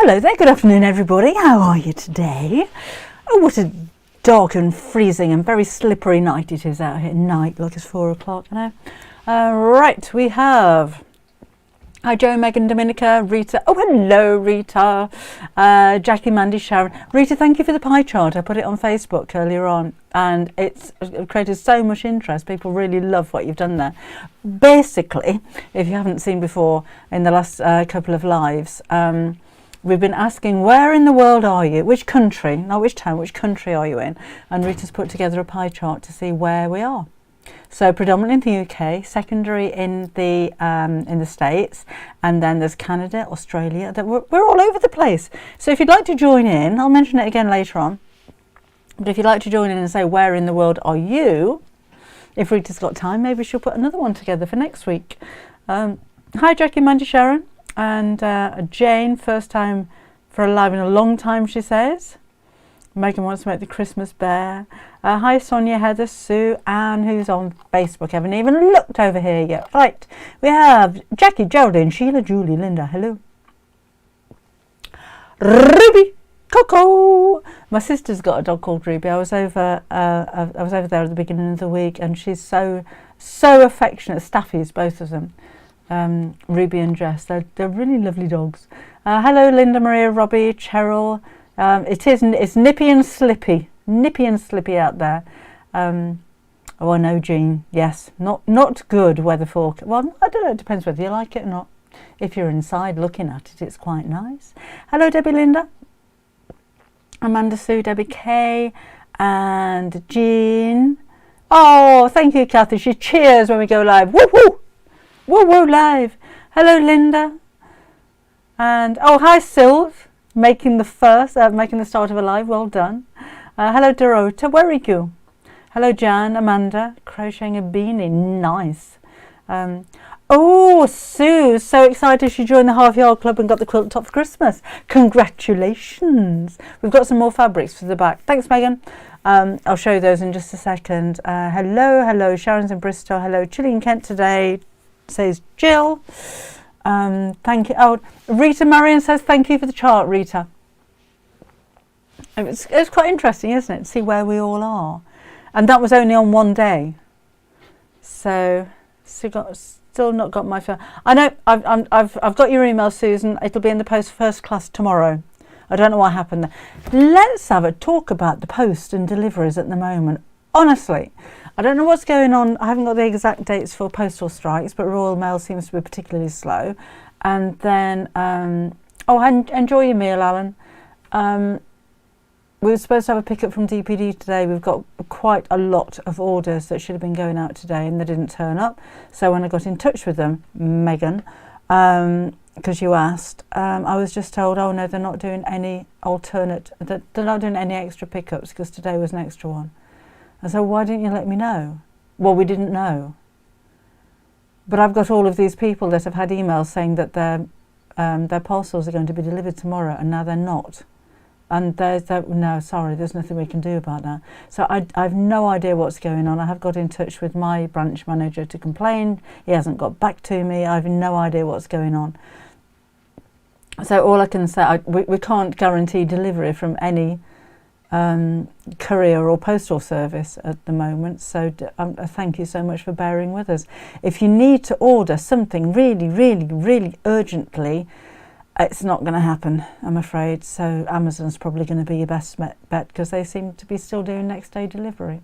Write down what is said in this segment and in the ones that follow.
Hello there, good afternoon everybody. How are you today? Oh, what a dark and freezing and very slippery night it is out here. Night, look, it's 4 o'clock now. Right, we have... Hi Joe, Megan, Dominica, Rita. Oh, hello Rita. Jackie, Mandy, Sharon. Rita, thank you for the pie chart. I put it on Facebook earlier on and it's created so much interest. People really love what you've done there. Basically, if you haven't seen before in the last couple of lives, we've been asking, where in the world are you? Which country, not which town, which country are you in? And Rita's put together a pie chart to see where we are. So predominantly in the UK, secondary in the States, and then there's Canada, Australia. We're all over the place. So if you'd like to join in, I'll mention it again later on. But if you'd like to join in and say, where in the world are you? If Rita's got time, maybe she'll put another one together for next week. Hi Jackie, Mandy, Sharon, and Jane, first time for a live in a long time, she says. Megan wants to make the Christmas bear. Hi Sonia, Heather, Sue, Anne, who's on Facebook. Haven't even looked over here yet. Right, we have Jackie, Geraldine, Sheila, Julie, Linda. Hello. Ruby, Coco. My sister's got a dog called Ruby. I was over there at the beginning of the week, and she's so affectionate. Staffies, both of them. Ruby and Jess. They're really lovely dogs. Hello, Linda, Maria, Robbie, Cheryl. It's nippy and slippy out there. Oh, I know, Jean. Yes, not good weather forecast. Well, I don't know. It depends whether you like it or not. If you're inside looking at it, it's quite nice. Hello, Debbie, Linda, Amanda, Sue, Debbie, Kay, and Jean. Oh, thank you, Kathy. She cheers when we go live. Woo woo, woo woo live. Hello, Linda, and oh, hi, Sylv. Making the start of a live, well done. Hello Dorota, where are you? Hello Jan, Amanda, crocheting a beanie, nice. Oh, Sue, so excited she joined the Half Yard Club and got the quilt top for Christmas. Congratulations. We've got some more fabrics for the back. Thanks Megan. I'll show you those in just a second. Hello, Sharon's in Bristol. Hello, Chilly in Kent today, says Jill. Thank you. Oh, Rita Marion says thank you for the chart, Rita. It's quite interesting, isn't it, to see where we all are, and that was only on one day. So still not got my phone. I know I've got your email, Susan. It'll be in the post first class tomorrow. I don't know what happened there. Let's have a talk about the post and deliveries at the moment. Honestly, I don't know what's going on. I haven't got the exact dates for postal strikes, but Royal Mail seems to be particularly slow. And then, enjoy your meal, Alan. We were supposed to have a pickup from DPD today. We've got quite a lot of orders that should have been going out today and they didn't turn up. So when I got in touch with them, Megan, because you asked, I was just told, oh no, they're not doing any they're not doing any extra pickups because today was an extra one. And so why didn't you let me know? Well, we didn't know. But I've got all of these people that have had emails saying that their parcels are going to be delivered tomorrow, and now they're not. And no, sorry, there's nothing we can do about that. So I've no idea what's going on. I have got in touch with my branch manager to complain. He hasn't got back to me. I have no idea what's going on. So all I can say, we can't guarantee delivery from any courier or postal service at the moment, so thank you so much for bearing with us. If you need to order something really urgently, it's not going to happen, I'm afraid. So Amazon's probably going to be your best bet because they seem to be still doing next day delivery.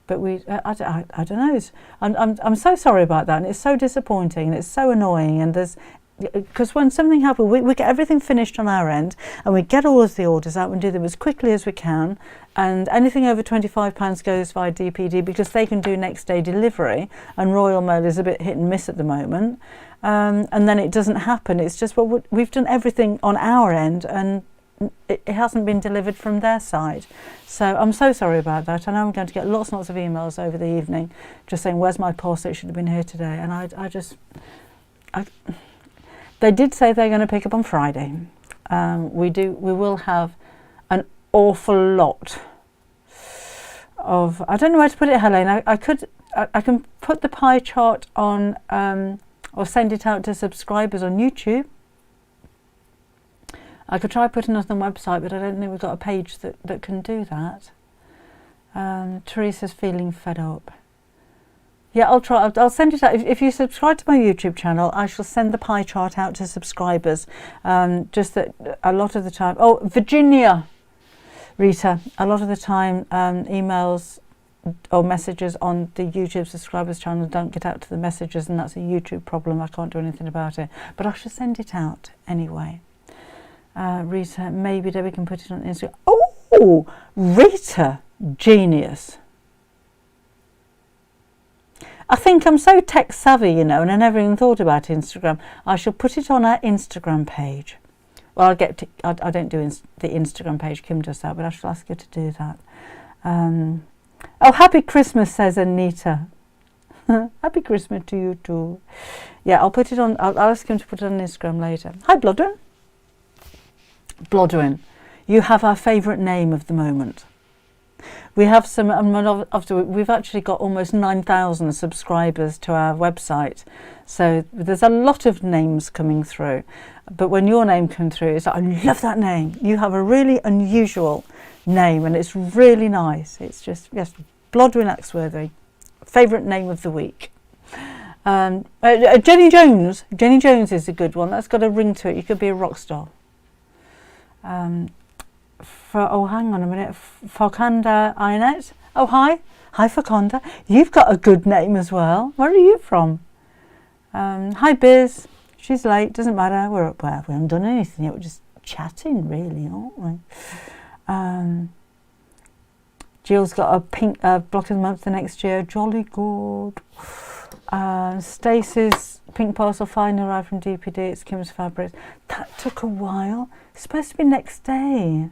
But I don't know. I'm so sorry about that, and it's so disappointing and it's so annoying. And because when something happens, we get everything finished on our end and we get all of the orders out and do them as quickly as we can, and anything over £25 goes via DPD because they can do next day delivery, and Royal Mail is a bit hit and miss at the moment, and then it doesn't happen. It's just, well, we've done everything on our end and it hasn't been delivered from their side. So I'm so sorry about that. I know I'm going to get lots and lots of emails over the evening just saying, where's my parcel, it should have been here today. And they did say they're going to pick up on Friday. We will have an awful lot of, I don't know where to put it, Helene. I can put the pie chart on or send it out to subscribers on YouTube. I could try putting it on the website, but I don't think we've got a page that can do that. Teresa's feeling fed up. Yeah, I'll try. I'll send it out. If you subscribe to my YouTube channel, I shall send the pie chart out to subscribers. Just that a lot of the time... Oh, Virginia! Rita, a lot of the time emails or messages on the YouTube subscribers channel don't get out to the messages, and that's a YouTube problem. I can't do anything about it. But I shall send it out anyway. Rita, maybe Debbie can put it on Instagram. Oh, Rita, genius. I think I'm so tech savvy, you know, and I never even thought about Instagram. I shall put it on our Instagram page. Well, I don't do the Instagram page. Kim does that, but I shall ask her to do that. Oh, happy Christmas, says Anita. Happy Christmas to you too. Yeah, I'll put it on. I'll ask him to put it on Instagram later. Hi, Blodwin. Blodwin, you have our favourite name of the moment. We have some, we've actually got almost 9,000 subscribers to our website. So there's a lot of names coming through. But when your name comes through, it's like, I love that name. You have a really unusual name and it's really nice. It's just, yes, Blodwin Axworthy, favourite name of the week. Jenny Jones. Jenny Jones is a good one. That's got a ring to it. You could be a rock star. Oh, hang on a minute. Fakanda Inet. Oh, hi. Hi, Fakanda. You've got a good name as well. Where are you from? Hi, Biz. She's late. Doesn't matter. We're up where we haven't done anything yet. We're just chatting, really, aren't we? Jill's got a pink block of the month the next year. Jolly good. Stacey's pink parcel finally arrived from DPD. It's Kim's Fabrics. That took a while. It's supposed to be next day.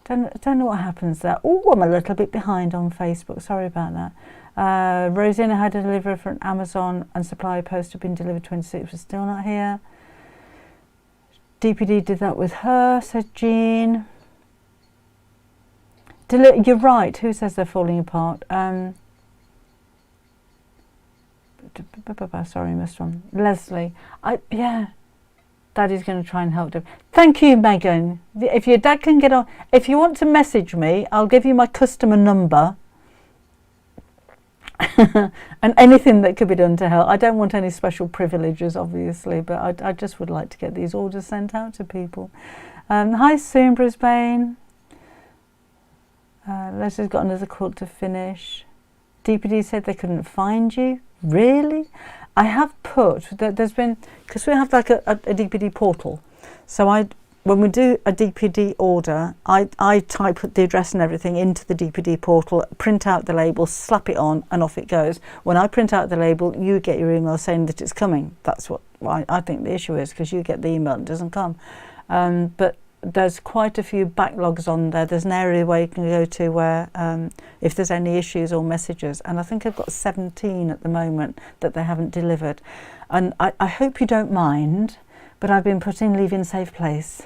Don't know what happens there. Oh, I'm a little bit behind on Facebook. Sorry about that. Rosina had a delivery from Amazon and supply post had been delivered 26. Was still not here. DPD did that with her, said Jean. You're right. Who says they're falling apart? Sorry, missed one. Leslie. Yeah. Daddy's going to try and help them. Thank you, Megan. If your dad can get on, if you want to message me, I'll give you my customer number. And anything that could be done to help. I don't want any special privileges, obviously, but I just would like to get these orders sent out to people. Hi, Soon, Brisbane. Leslie's got another quilt to finish. DPD said they couldn't find you. Really? I have put that there's been, because we have like a DPD portal. So when we do a DPD order, I type the address and everything into the DPD portal, print out the label, slap it on, and off it goes. When I print out the label, you get your email saying that it's coming. That's what I think the issue is, because you get the email and it doesn't come. But there's quite a few backlogs on there. There's an area where you can go to where if there's any issues or messages, and I think I've got 17 at the moment that they haven't delivered. And I hope you don't mind, but I've been putting leave in safe place.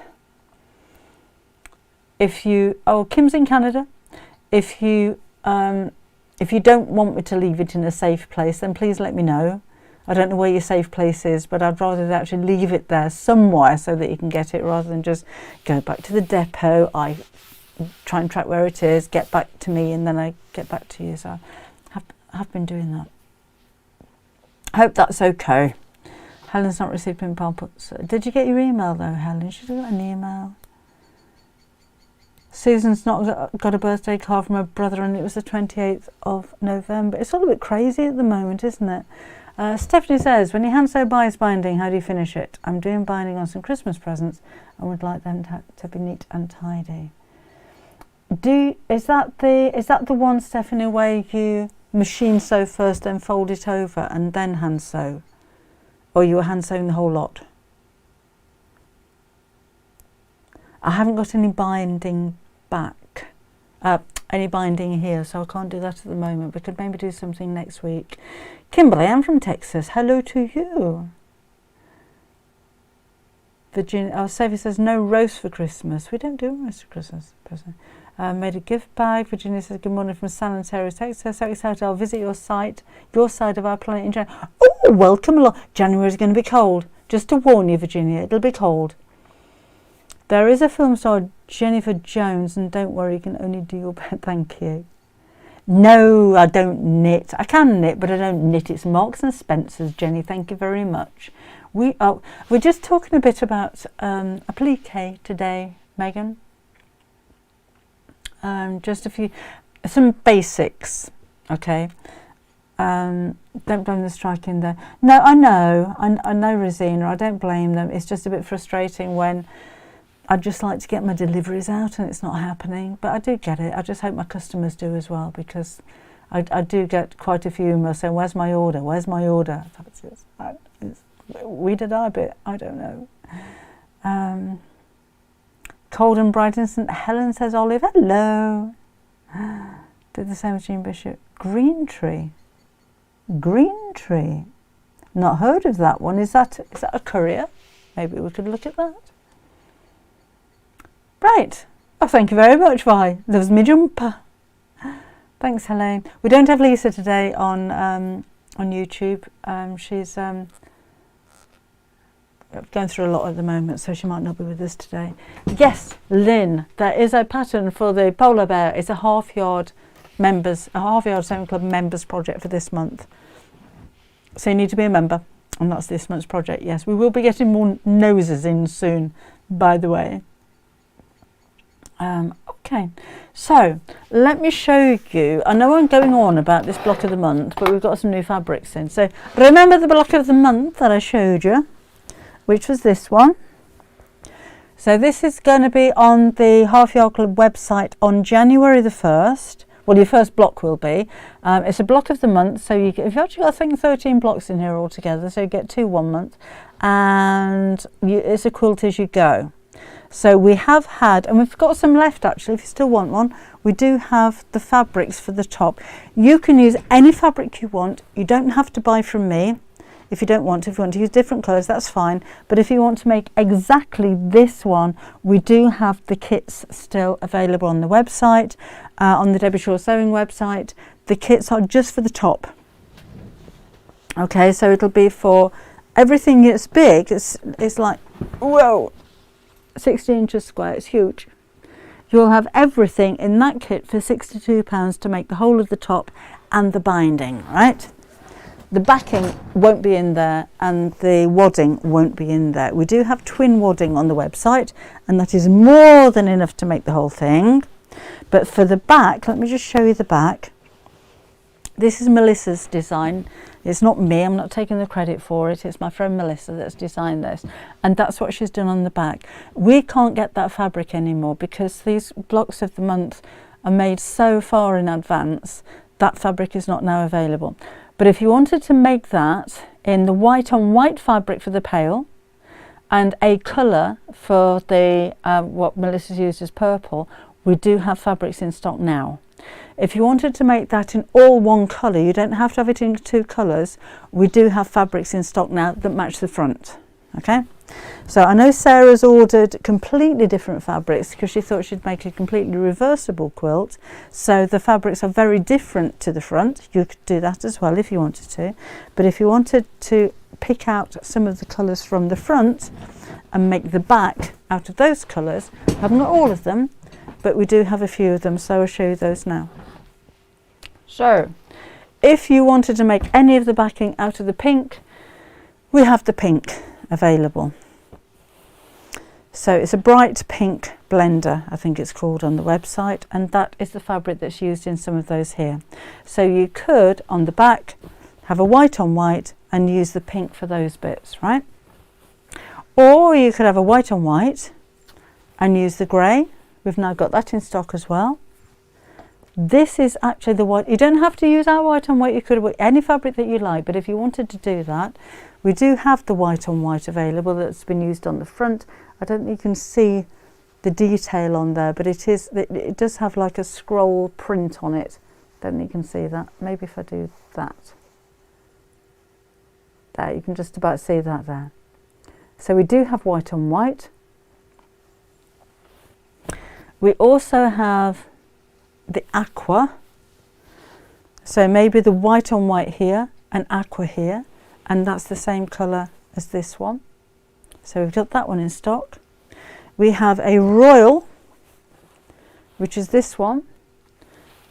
Kim's in Canada. If you don't want me to leave it in a safe place, then please let me know. I don't know where your safe place is, but I'd rather actually leave it there somewhere so that you can get it, rather than just go back to the depot. I try and track where it is, get back to me, and then I get back to you. So I have been doing that. I hope that's okay. Helen's not received pin pop-ups. Did you get your email though, Helen? Should have got an email. Susan's not got a birthday card from her brother, and it was the 28th of November. It's all a bit crazy at the moment, isn't it? Stephanie says, when your hand sew buys binding, how do you finish it? I'm doing binding on some Christmas presents and would like them to be neat and tidy. Is that the one, Stephanie, where you machine sew first, then fold it over and then hand sew? Or you were hand sewing the whole lot? I haven't got any binding back. Any binding here, so I can't do that at the moment. We could maybe do something next week. Kimberly, I'm from Texas. Hello to you. Virginia, Sophie says no roast for Christmas. We don't do roast for Christmas. Made a gift bag. Virginia says good morning from San Antonio, Texas. So excited I'll visit your side of our planet in January. Oh, welcome along. January is going to be cold. Just to warn you, Virginia, it'll be cold. There is a film star, Jennifer Jones, and don't worry, you can only do your best. Thank you. No, I don't knit. I can knit, but I don't knit. It's Marks and Spencer's, Jenny. Thank you very much. We're just talking a bit about applique today, Megan. Just some basics, okay. Don't blame the strike in there. No, I know, Rosina. I don't blame them. It's just a bit frustrating when I'd just like to get my deliveries out and it's not happening. But I do get it. I just hope my customers do as well, because I do get quite a few emails saying, "Where's my order? Where's my order?" We did our bit. I don't know. Cold and bright in St Helen, says Olive. Hello. Did the same as Jean Bishop. Green tree. Green tree. Not heard of that one. Is that a courier? Maybe we could look at that. Right. Oh, thank you very much, Vi. Loves me jumper. Thanks, Helene. We don't have Lisa today on YouTube. She's going through a lot at the moment, so she might not be with us today. Yes, Lynn, there is a pattern for the polar bear. It's a half yard sewing club members project for this month. So you need to be a member, and that's this month's project. Yes, we will be getting more noses in soon, by the way. Okay, so let me show you. I know I'm going on about this block of the month, but we've got some new fabrics in. So remember the block of the month that I showed you, which was this one. So this is going to be on the Half Yard Club website on January the 1st. Well, your first block will be. It's a block of the month, so you've actually got, I think, 13 blocks in here altogether, so you get 2 1 month, and it's a quilt as you go. So we have had, and we've got some left actually, if you still want one. We do have the fabrics for the top. You can use any fabric you want. You don't have to buy from me. If you don't want to, if you want to use different colours, that's fine. But if you want to make exactly this one, we do have the kits still available on the website, on the Debbie Shaw Sewing website. The kits are just for the top. Okay, so it'll be for everything that's big. It's like, whoa, 60 inches square, it's huge. You'll have everything in that kit for £62 to make the whole of the top and the binding, right? The backing won't be in there and the wadding won't be in there. We do have twin wadding on the website, and that is more than enough to make the whole thing. But for the back, let me just show you the back. This is Melissa's design. It's not me, I'm not taking the credit for it. It's my friend Melissa that's designed this. And that's what she's done on the back. We can't get that fabric anymore because these blocks of the month are made so far in advance. That fabric is not now available. But if you wanted to make that in the white on white fabric for the pail and a colour for the what Melissa's used as purple, we do have fabrics in stock now. If you wanted to make that in all one colour, you don't have to have it in 2 colours. We do have fabrics in stock now that match the front. Okay, so I know Sarah's ordered completely different fabrics because she thought she'd make a completely reversible quilt. So the fabrics are very different to the front. You could do that as well if you wanted to. But if you wanted to pick out some of the colours from the front and make the back out of those colours, I haven't got all of them, but we do have a few of them, so I'll show you those now. So if you wanted to make any of the backing out of the pink, we have the pink available. So it's a bright pink blender, I think it's called on the website, and that is the fabric that's used in some of those here. So you could on the back have a white on white and use the pink for those bits, right? Or you could have a white on white and use the grey. We've now got that in stock as well. This is actually the white. You don't have to use our white on white. You could have any fabric that you like, but if you wanted to do that, we do have the white on white available that's been used on the front. I don't think you can see the detail on there, but it does have like a scroll print on it. Don't think you can see that. Maybe if I do that. There, you can just about see that there. So we do have white on white. We also have the aqua. So maybe the white on white here and aqua here, and that's the same colour as this one. So we've got that one in stock. We have a royal, which is this one.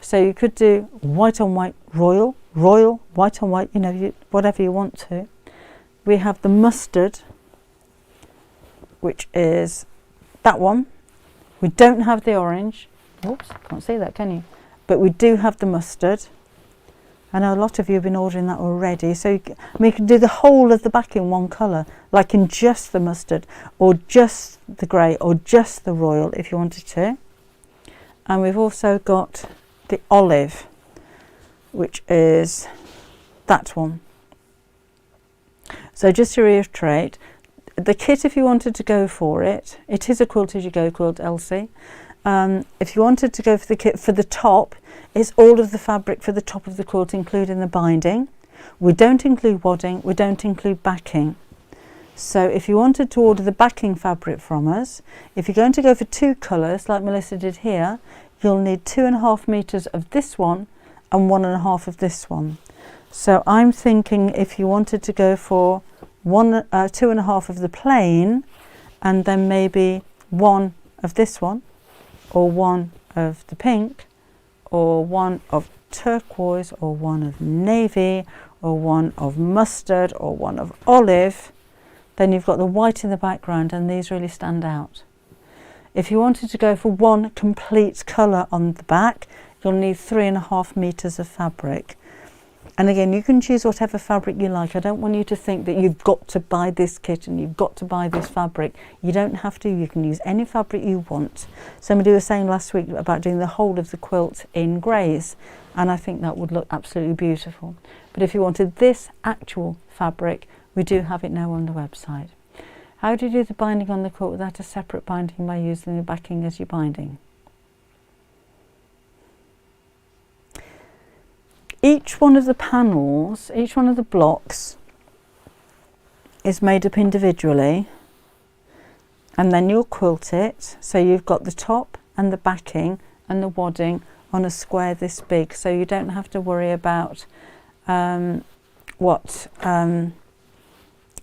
So you could do white on white royal, royal, white on white, you know, whatever you want to. We have the mustard, which is that one. We don't have the orange. Oops, can't see that, can you? But we do have the mustard. I know a lot of you have been ordering that already. So you can do the whole of the back in one colour, like in just the mustard, or just the grey, or just the royal if you wanted to. And we've also got the olive, which is that one. So just to reiterate, the kit, if you wanted to go for it, it is a Quilt As You Go quilt, Elsie. If you wanted to go for the kit for the top, it's all of the fabric for the top of the quilt, including the binding. We don't include wadding, we don't include backing. So if you wanted to order the backing fabric from us, if you're going to go for 2 colours, like Melissa did here, you'll need 2.5 meters of this one and 1.5 of this one. So I'm thinking if you wanted to go for 2.5 of the plain, and then maybe 1 of this one, or 1 of the pink, or 1 of turquoise, or 1 of navy, or 1 of mustard, or 1 of olive, then you've got the white in the background, and these really stand out. If you wanted to go for 1 complete colour on the back, you'll need 3.5 meters of fabric. And again, you can choose whatever fabric you like. I don't want you to think that you've got to buy this kit and you've got to buy this fabric. You don't have to. You can use any fabric you want. Somebody was saying last week about doing the whole of the quilt in greys, and I think that would look absolutely beautiful. But if you wanted this actual fabric, we do have it now on the website. How do you do the binding on the quilt without a separate binding by using the backing as your binding? Each one of the panels, each one of the blocks is made up individually, and then you'll quilt it. So you've got the top and the backing and the wadding on a square this big, so you don't have to worry about you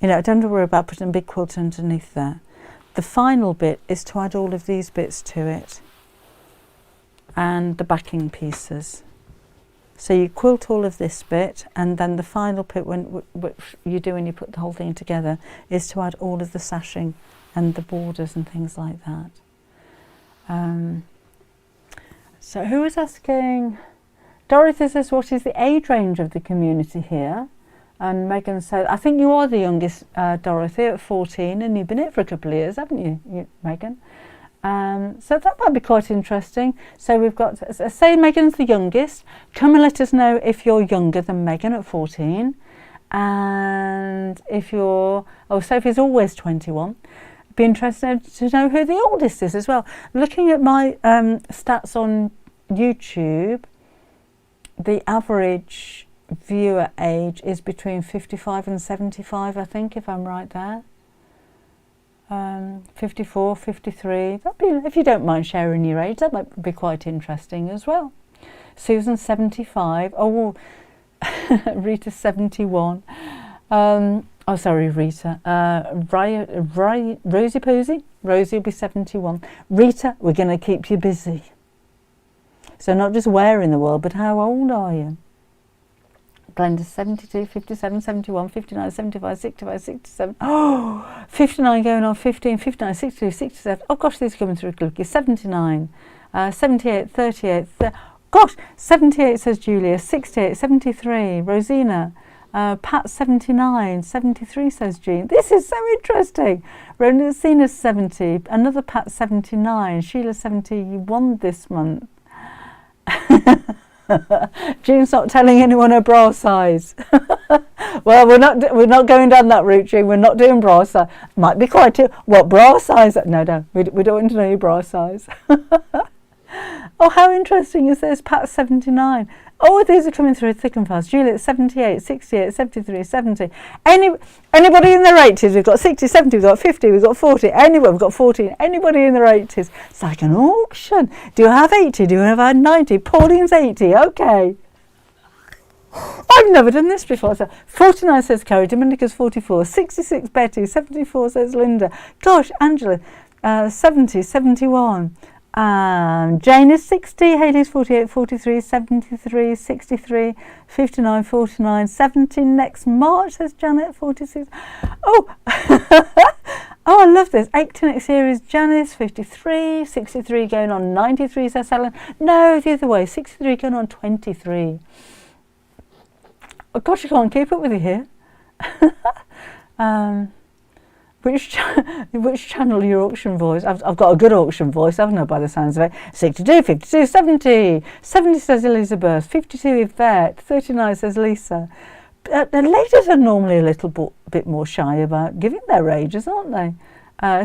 know, don't have to worry about putting a big quilt underneath there. The final bit is to add all of these bits to it and the backing pieces. So you quilt all of this bit, and then the final bit, which you do when you put the whole thing together, is to add all of the sashing and the borders and things like that. So who was asking? Dorothy says, what is the age range of the community here? And Megan said, I think you are the youngest, Dorothy, at 14, and you've been here for a couple of years, haven't you, Megan? So that might be quite interesting. So we've got, say Megan's the youngest. Come and let us know if you're younger than Megan at 14. And if you're, oh, Sophie's always 21. Be interested to know who the oldest is as well. Looking at my stats on YouTube, the average viewer age is between 55 and 75, I think, if I'm right there. 54, 53, that'd be, if you don't mind sharing your age, that might be quite interesting as well. Susan 75, oh, Rita 71, oh sorry Rita, Rosie Posey, Rosie will be 71. Rita, we're going to keep you busy. So not just where in the world, but how old are you? Glenda 72, 57, 71, 59, 75, 65, 67. Oh, 59 going on 15, 59, 62, 67. Oh gosh, these are coming through quickly. 79, 78, 38. Gosh, 78 says Julia, 68, 73, Rosina. Pat 79, 73 says Jean. This is so interesting. Rosina 70, another Pat 79, Sheila 71 this month. Jean's not telling anyone her bra size. Well, we're not going down that route, Jean. We're not doing bra size. Might be quite what bra size? No, we don't want to know your bra size. Oh, how interesting is this? Pat 79. Oh, these are coming through thick and fast. Juliet 78, 68, 73, 70. Anybody in their 80s? We've got 60, 70, we've got 50, we've got 40. We've got 14. Anybody in their 80s? It's like an auction. Do you have 80? Do you have 90? Pauline's 80. Okay. I've never done this before. So 49 says Carrie, Dominica's 44, 66 Betty, 74 says Linda. Gosh, Angela, 70, 71. Jane is 60, Hayley's 48, 43, 73, 63, 59, 49, 70 next March, says Janet, 46. Oh, oh, I love this. 80 next year is Janice, 53, 63 going on 93, says Helen. No, the other way, 63 going on 23. Oh gosh, I can't keep up with you here. Which channel your auction voice? I've got a good auction voice, haven't I, by the sounds of it. 62, 52, 70. 70 says Elizabeth. 52 Yvette. 39 says Lisa. The ladies are normally a little bit more shy about giving their ages, aren't they?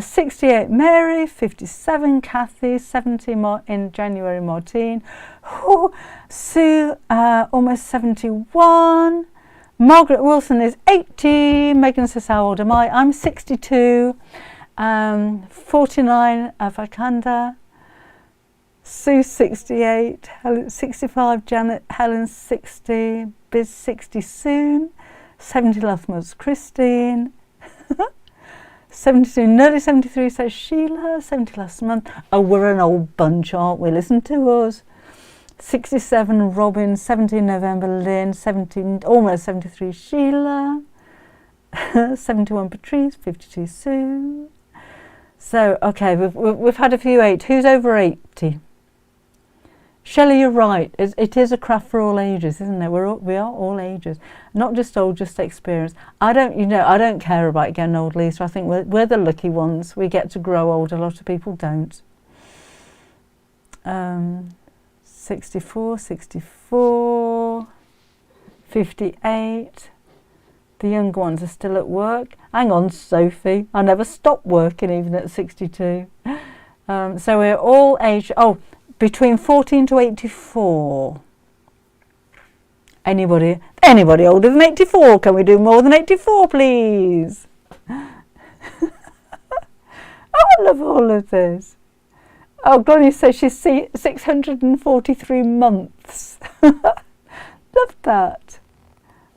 68 Mary. 57 Kathy. 70 in January Martine. Ooh, Sue, almost 71. Margaret Wilson is 80. Megan says, how old am I? I'm 62. 49 Vakanda. Sue 68. 65 Janet. Helen 60. Biz 60 soon. 70 Luthmos Christine. 72 nearly 73 says Sheila. 70 last month. Oh, we're an old bunch, aren't we? Listen to us. 67 Robin, 17 November Lynn, 17 almost 73 Sheila, 71 Patrice, 52 Sue. So okay, we've had a few 8. Who's over 80? Shelley, you're right. It is a craft for all ages, isn't it? We are all ages, not just old, just experience. I don't care about getting old, Lisa. I think we're the lucky ones. We get to grow old. A lot of people don't. 64, 64, 58. The younger ones are still at work. Hang on, Sophie. I never stopped working even at 62. So we're all aged, between 14 to 84. Anybody older than 84? Can we do more than 84, please? Oh, I love all of this. Oh, Gloria says she's 643 months. Love that.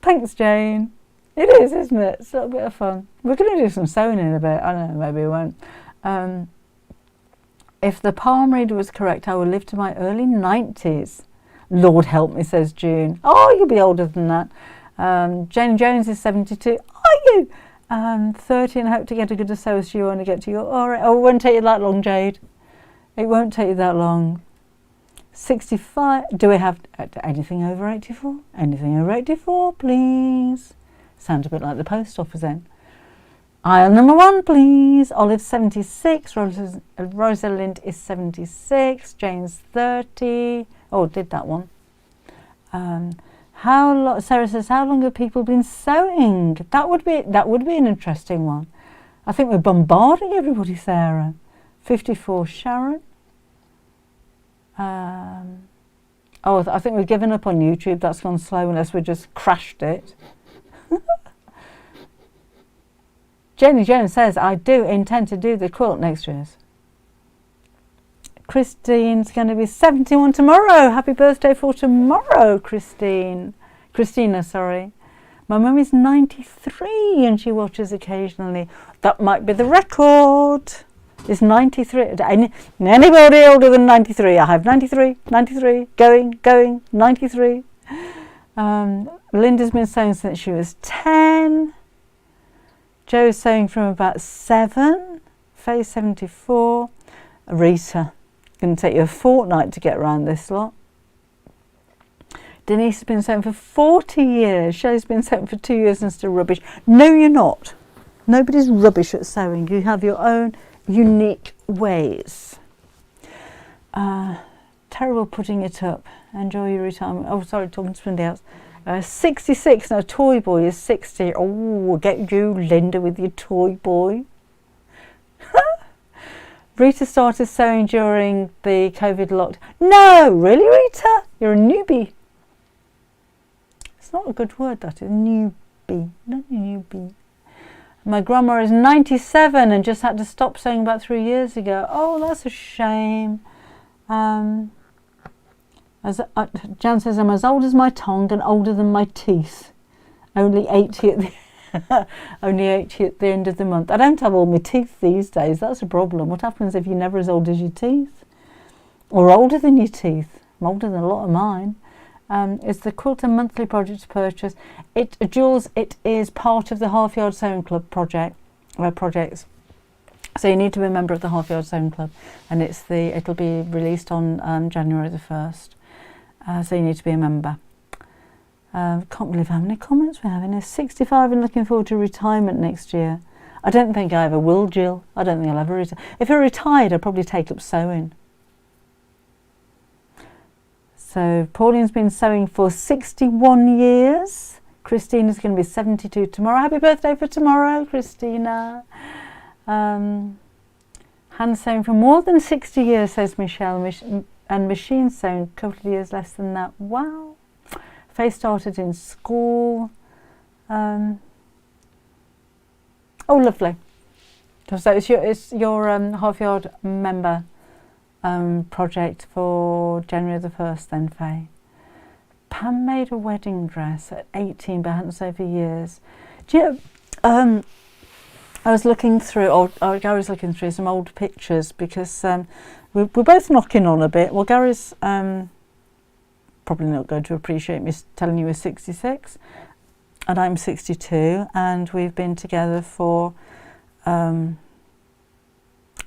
Thanks, Jane. It is, isn't it? It's a little bit of fun. We're going to do some sewing in a bit. I don't know, maybe we won't. If the palm reader was correct, I will live to my early 90s. Lord help me, says June. Oh, you'll be older than that. Jane Jones is 72. Are you? 30 and I hope to get a good sew as you want to get to your... Oh, it won't take you that long, Jade. It won't take you that long. 65. Do we have anything over 84? Anything over 84, please? Sounds a bit like the post office then. Aisle number 1, please. Olive 76. Rosalind is 76. Jane's 30. Oh, did that one. Sarah says, how long have people been sewing? That would be an interesting one. I think we're bombarding everybody, Sarah. 54 Sharon. I think we've given up on YouTube. That's gone slow unless we just crashed it. Jenny Jones says, I do intend to do the quilt next year. Christine's going to be 71 tomorrow. Happy birthday for tomorrow, Christina, sorry. My mum is 93 and she watches occasionally. That might be the record. It's 93. Anybody older than 93? I have 93, going, 93. Linda's been sewing since she was 10. Joe's sewing from about 7. Faye's 74. Rita, going to take you a fortnight to get around this lot. Denise has been sewing for 40 years. Shelley's been sewing for 2 years and still rubbish. No, you're not. Nobody's rubbish at sewing. You have your own unique ways. Terrible putting it up. Enjoy your retirement. Oh, sorry, talking to somebody else. 66. Now, Toy Boy is 60. Oh, we'll get you, Linda, with your Toy Boy. Rita started sewing during the COVID lockdown. No, really, Rita? You're a newbie. It's not a good word, that is. Newbie. Not a newbie. My grandma is 97 and just had to stop sewing about 3 years ago. Oh, that's a shame. Jan says, I'm as old as my tongue and older than my teeth. Only 80 at the Only 80 at the end of the month. I don't have all my teeth these days. That's a problem. What happens if you're never as old as your teeth? Or older than your teeth? I'm older than a lot of mine. It's the Quilt and Monthly project to purchase. Jules, it is part of the Half Yard Sewing Club projects. So you need to be a member of the Half Yard Sewing Club, and it'll be released on January the 1st. So you need to be a member. Can't believe how many comments we're having. 65 and looking forward to retirement next year. I don't think I ever will, Jill. I don't think I'll ever retire. If I retired, I'd probably take up sewing. So Pauline's been sewing for 61 years. Christina's going to be 72 tomorrow. Happy birthday for tomorrow, Christina. Hand sewing for more than 60 years, says Michelle, and machine sewing a couple of years less than that. Wow. Faye started in school. Oh, lovely. So it's your Half Yard member project for January the 1st then, Faye. Pam made a wedding dress at 18 but hadn't sewed for years. Do you know, I was looking through, or Gary was looking through some old pictures because we're both knocking on a bit. Well, Gary's probably not going to appreciate me telling you he's 66 and I'm 62, and we've been together for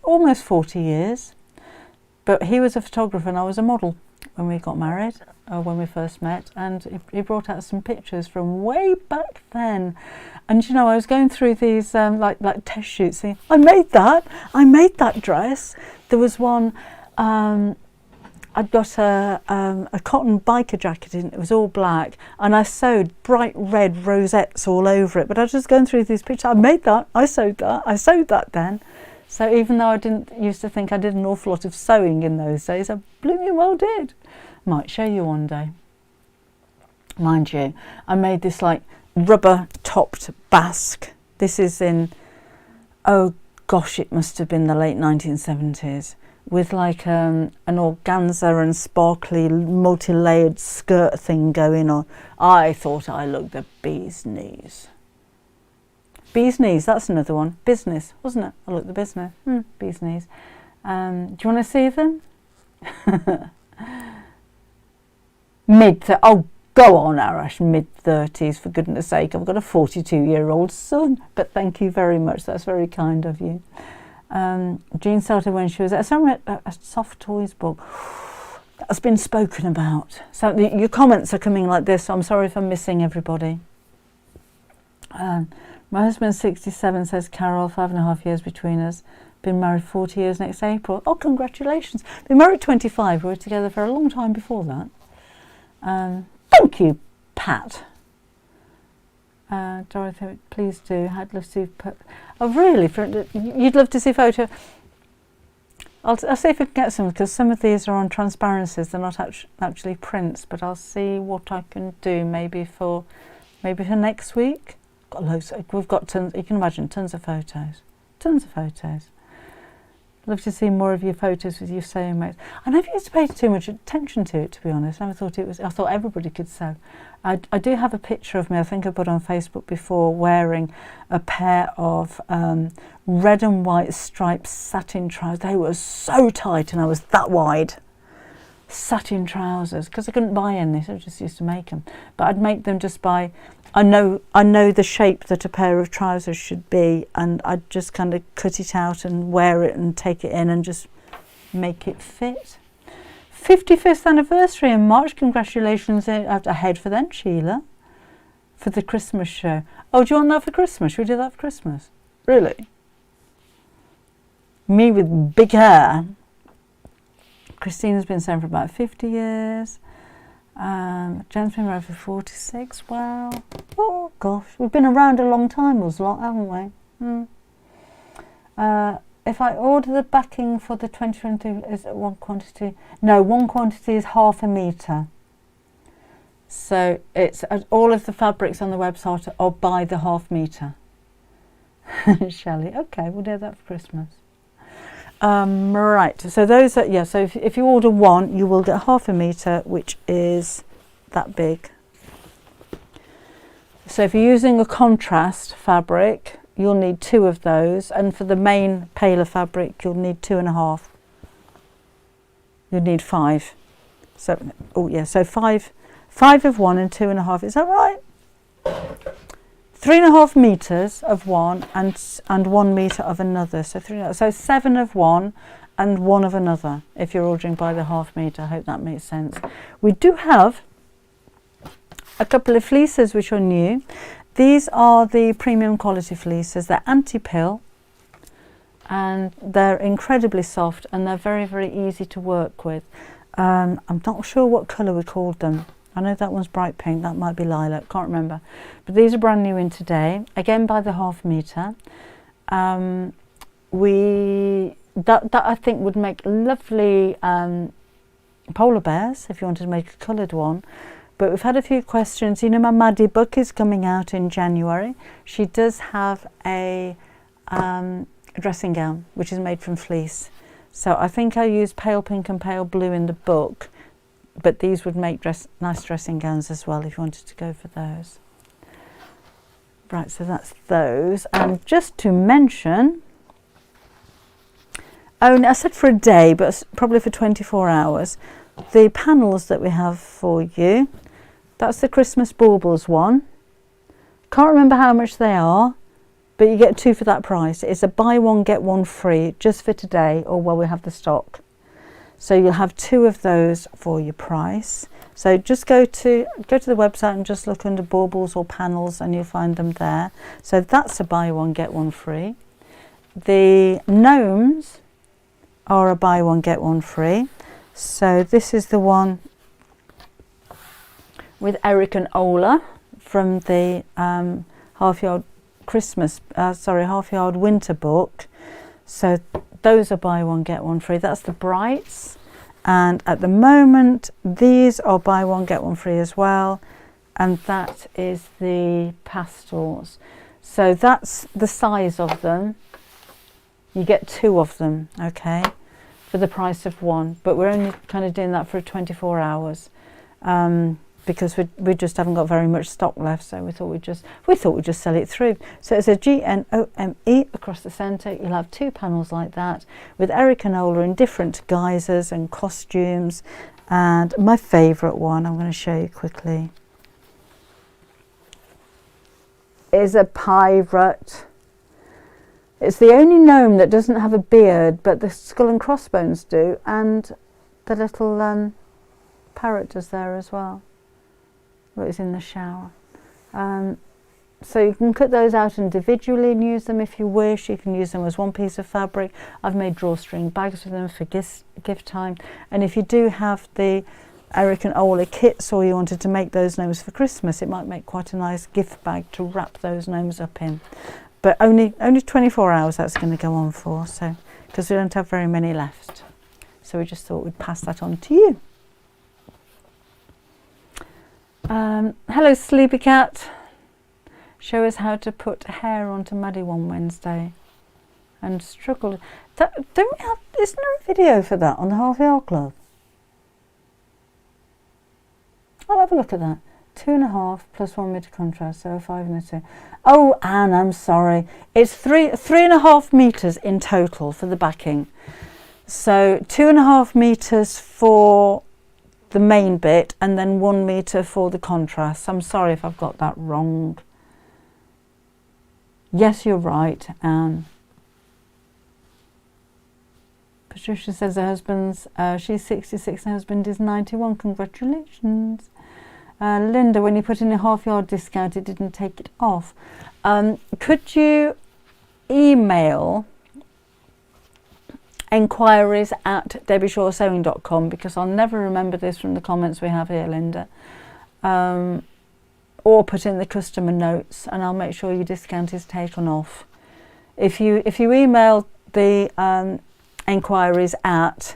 almost 40 years. But he was a photographer and I was a model when we got married, or when we first met, and he brought out some pictures from way back then. And you know, I was going through these like test shoots, saying, I made that dress. There was one, I'd got a cotton biker jacket in, it was all black, and I sewed bright red rosettes all over it. But I was just going through these pictures, I made that, I sewed that then. So even though I didn't used to think I did an awful lot of sewing in those days, I blooming well did. Might show you one day. Mind you, I made this like rubber topped basque. This is in, oh gosh, it must have been the late 1970s, with like an organza and sparkly multi-layered skirt thing going on. I thought I looked the bee's knees. Bee's knees, that's another one. Business, wasn't it? I looked the business. Bee's knees. Do you want to see them? Oh, go on, Arash, mid-30s, for goodness sake. I've got a 42-year-old son, but thank you very much. That's very kind of you. Jean started when she was at a soft toys book. That's been spoken about. So your comments are coming like this, so I'm sorry if I'm missing everybody. My husband's 67, says Carol, 5.5 years between us. Been married 40 years next April. Oh, congratulations. Been married 25. We were together for a long time before that. Thank you, Pat. Dorothy, please do. I'd love to see. Oh, really? You'd love to see photo? I'll see if I can get some, because some of these are on transparencies. They're not actually prints, but I'll see what I can do. Maybe for next week. Got loads. We've got tons. You can imagine tons of photos. Tons of photos. Love to see more of your photos with your sewing mates. I never used to pay too much attention to it, to be honest. I thought everybody could sew. I do have a picture of me, I think I put on Facebook before, wearing a pair of red and white striped satin trousers. They were so tight and I was that wide. Satin trousers, because I couldn't buy any, so I just used to make them. But I'd make them just by, I know the shape that a pair of trousers should be, and I'd just kind of cut it out and wear it and take it in and just make it fit. 55th anniversary in March. Congratulations ahead for then, Sheila, for the Christmas show. Oh, do you want that for Christmas? Should we do that for Christmas? Really? Me with big hair. Christina's been sewing for about 50 years. Jen's been married for 46. Wow. Oh gosh, we've been around a long time, haven't we? If I order the backing for the 2022, is it one quantity? No, one quantity is 1/2 metre. So it's all of the fabrics on the website are by the 1/2 metre. Shelley, okay, we'll do that for Christmas. Right, so those are, yeah, so if you order one, you will get 1/2 metre, which is that big. So if you're using a contrast fabric, you'll need 2 of those, and for the main paler fabric you'll need 2.5. You'll need 5. So so 5 of one and 2.5. Is that right? 3.5 meters of one and 1 meter of another. So 7 of one and 1 of another. If you're ordering by the half meter, I hope that makes sense. We do have a couple of fleeces which are new. These are the premium quality fleeces. They're anti-pill and they're incredibly soft and they're very, very easy to work with. I'm not sure what colour we called them. I know that one's bright pink, that might be lilac, can't remember. But these are brand new in today, again by the half metre. That I think would make lovely polar bears if you wanted to make a coloured one. But we've had a few questions. You know, my Maddie book is coming out in January. She does have a dressing gown which is made from fleece. So I think I used pale pink and pale blue in the book, but these would make nice dressing gowns as well if you wanted to go for those. Right, so that's those. And just to mention, I said for a day, but probably for 24 hours, the panels that we have for you, that's the Christmas baubles one. Can't remember how much they are, but you get 2 for that price. It's a buy one get one free just for today or while we have the stock. So you'll have 2 of those for your price. So just go to the website and just look under baubles or panels and you'll find them there. So that's a buy one get one free. The gnomes are a buy one get one free. So this is the one with Eric and Ola from the Half Yard Winter book. So those are buy one get one free. That's the brights, and at the moment these are buy one get one free as well, and that is the pastels. So that's the size of them. You get 2 of them, okay, for the price of 1, but we're only kind of doing that for 24 hours because we just haven't got very much stock left, so we thought we'd just sell it through. So it's a GNOME across the centre. You'll have 2 panels like that with Eric and Ola in different guises and costumes, and my favourite one I'm going to show you quickly is a pirate. It's the only gnome that doesn't have a beard, but the skull and crossbones do, and the little parrot does there as well. Well, it's in the shower. So you can cut those out individually and use them if you wish. You can use them as one piece of fabric. I've made drawstring bags with them for gift time. And if you do have the Eric and Ola kits, or you wanted to make those gnomes for Christmas, it might make quite a nice gift bag to wrap those gnomes up in. But only 24 hours that's going to go on for, so because we don't have very many left. So we just thought we'd pass that on to you. Hello Sleepy Cat. Show us how to put hair onto Maddie one Wednesday. And struggled. Don't we have, isn't there a video for that on the Half Yard Club? I'll have a look at that. 2.5 plus 1 metre contrast, so 5 and a 2. Oh, Anne, I'm sorry. It's 3.5 metres in total for the backing. So 2.5 metres for the main bit and then 1 metre for the contrast. I'm sorry if I've got that wrong. Yes, you're right, Anne. Patricia says her husband's, she's 66 and her husband is 91. Congratulations. Linda, when you put in a half yard discount, it didn't take it off. Could you email enquiries@debbieshawsewing.com, because I'll never remember this from the comments we have here, Linda. Or put in the customer notes and I'll make sure your discount is taken off. If you email the enquiries at,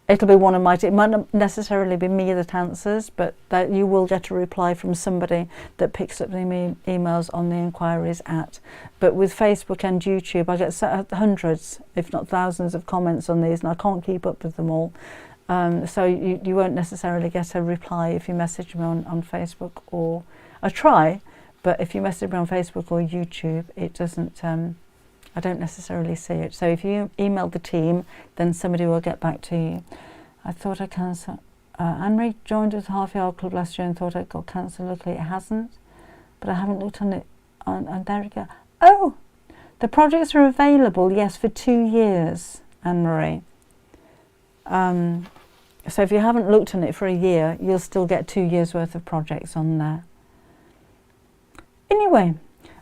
it'll be one of my, it might not necessarily be me that answers, but that you will get a reply from somebody that picks up the emails on the enquiries at. But with Facebook and YouTube, I get hundreds, if not thousands of comments on these, and I can't keep up with them all. So you won't necessarily get a reply if you message me on Facebook, or I try, but if you message me on Facebook or YouTube, it doesn't, I don't necessarily see it. So if you email the team, then somebody will get back to you. I thought I cancelled. Anne-Marie joined with Half Yard Club last year and thought it got cancelled. Luckily it hasn't, but I haven't looked on it. And there we go. Oh, the projects are available, yes, for 2 years, Anne-Marie. So if you haven't looked on it for a year, you'll still get 2 years worth of projects on there. Anyway,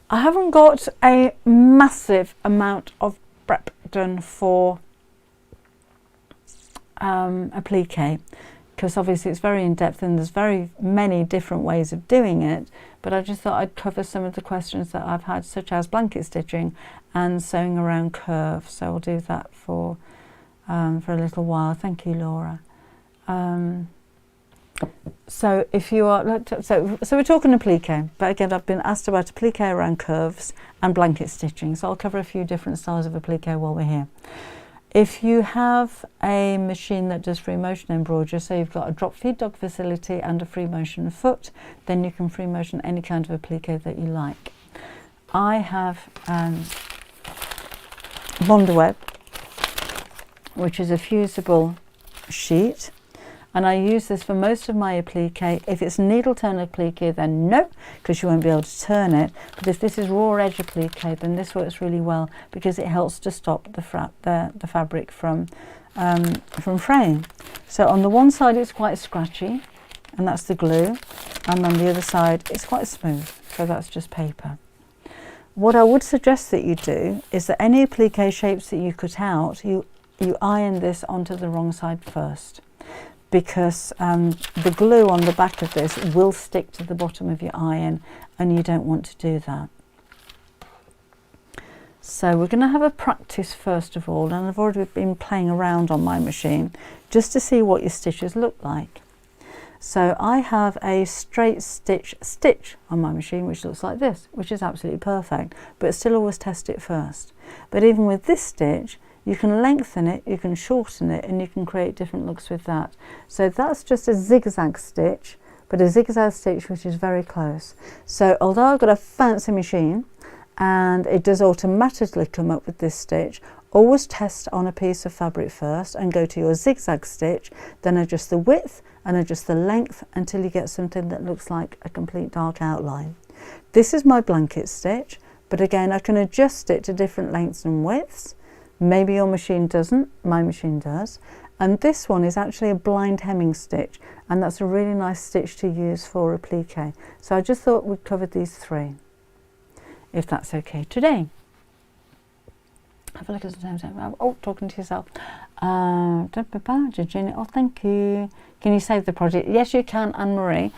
I haven't got a massive amount of prep done for Applique, because obviously it's very in-depth and there's very many different ways of doing it, but I just thought I'd cover some of the questions that I've had, such as blanket stitching and sewing around curves. So I'll do that for a little while. Thank you, Laura. So if you are, so we're talking applique, but again I've been asked about applique around curves and blanket stitching, so I'll cover a few different styles of applique while we're here. If you have a machine that does free motion embroidery, so you've got a drop feed dog facility and a free motion foot, then you can free motion any kind of applique that you like. I have Bondaweb, which is a fusible sheet, and I use this for most of my applique. If it's needle turn applique, then no, because you won't be able to turn it. But if this is raw edge applique, then this works really well because it helps to stop the fabric from fraying. So on the one side it's quite scratchy, and that's the glue, and on the other side it's quite smooth, so that's just paper. What I would suggest that you do is that any applique shapes that you cut out, you iron this onto the wrong side first, because the glue on the back of this will stick to the bottom of your iron, and you don't want to do that. So we're going to have a practice first of all, and I've already been playing around on my machine just to see what your stitches look like. So I have a straight stitch on my machine which looks like this, which is absolutely perfect, but still always test it first. But even with this stitch, you can lengthen it, you can shorten it, and you can create different looks with that. So that's just a zigzag stitch, but a zigzag stitch which is very close. So although I've got a fancy machine and it does automatically come up with this stitch, always test on a piece of fabric first and go to your zigzag stitch, then adjust the width and adjust the length until you get something that looks like a complete dark outline. This is my blanket stitch, but again I can adjust it to different lengths and widths. Maybe your machine doesn't, my machine does. And this one is actually a blind hemming stitch, and that's a really nice stitch to use for applique. So I just thought we'd cover these three, if that's okay today. Have a look at the time. Oh, talking to yourself. Virginia, oh, thank you. Can you save the project? Yes, you can, Anne-Marie.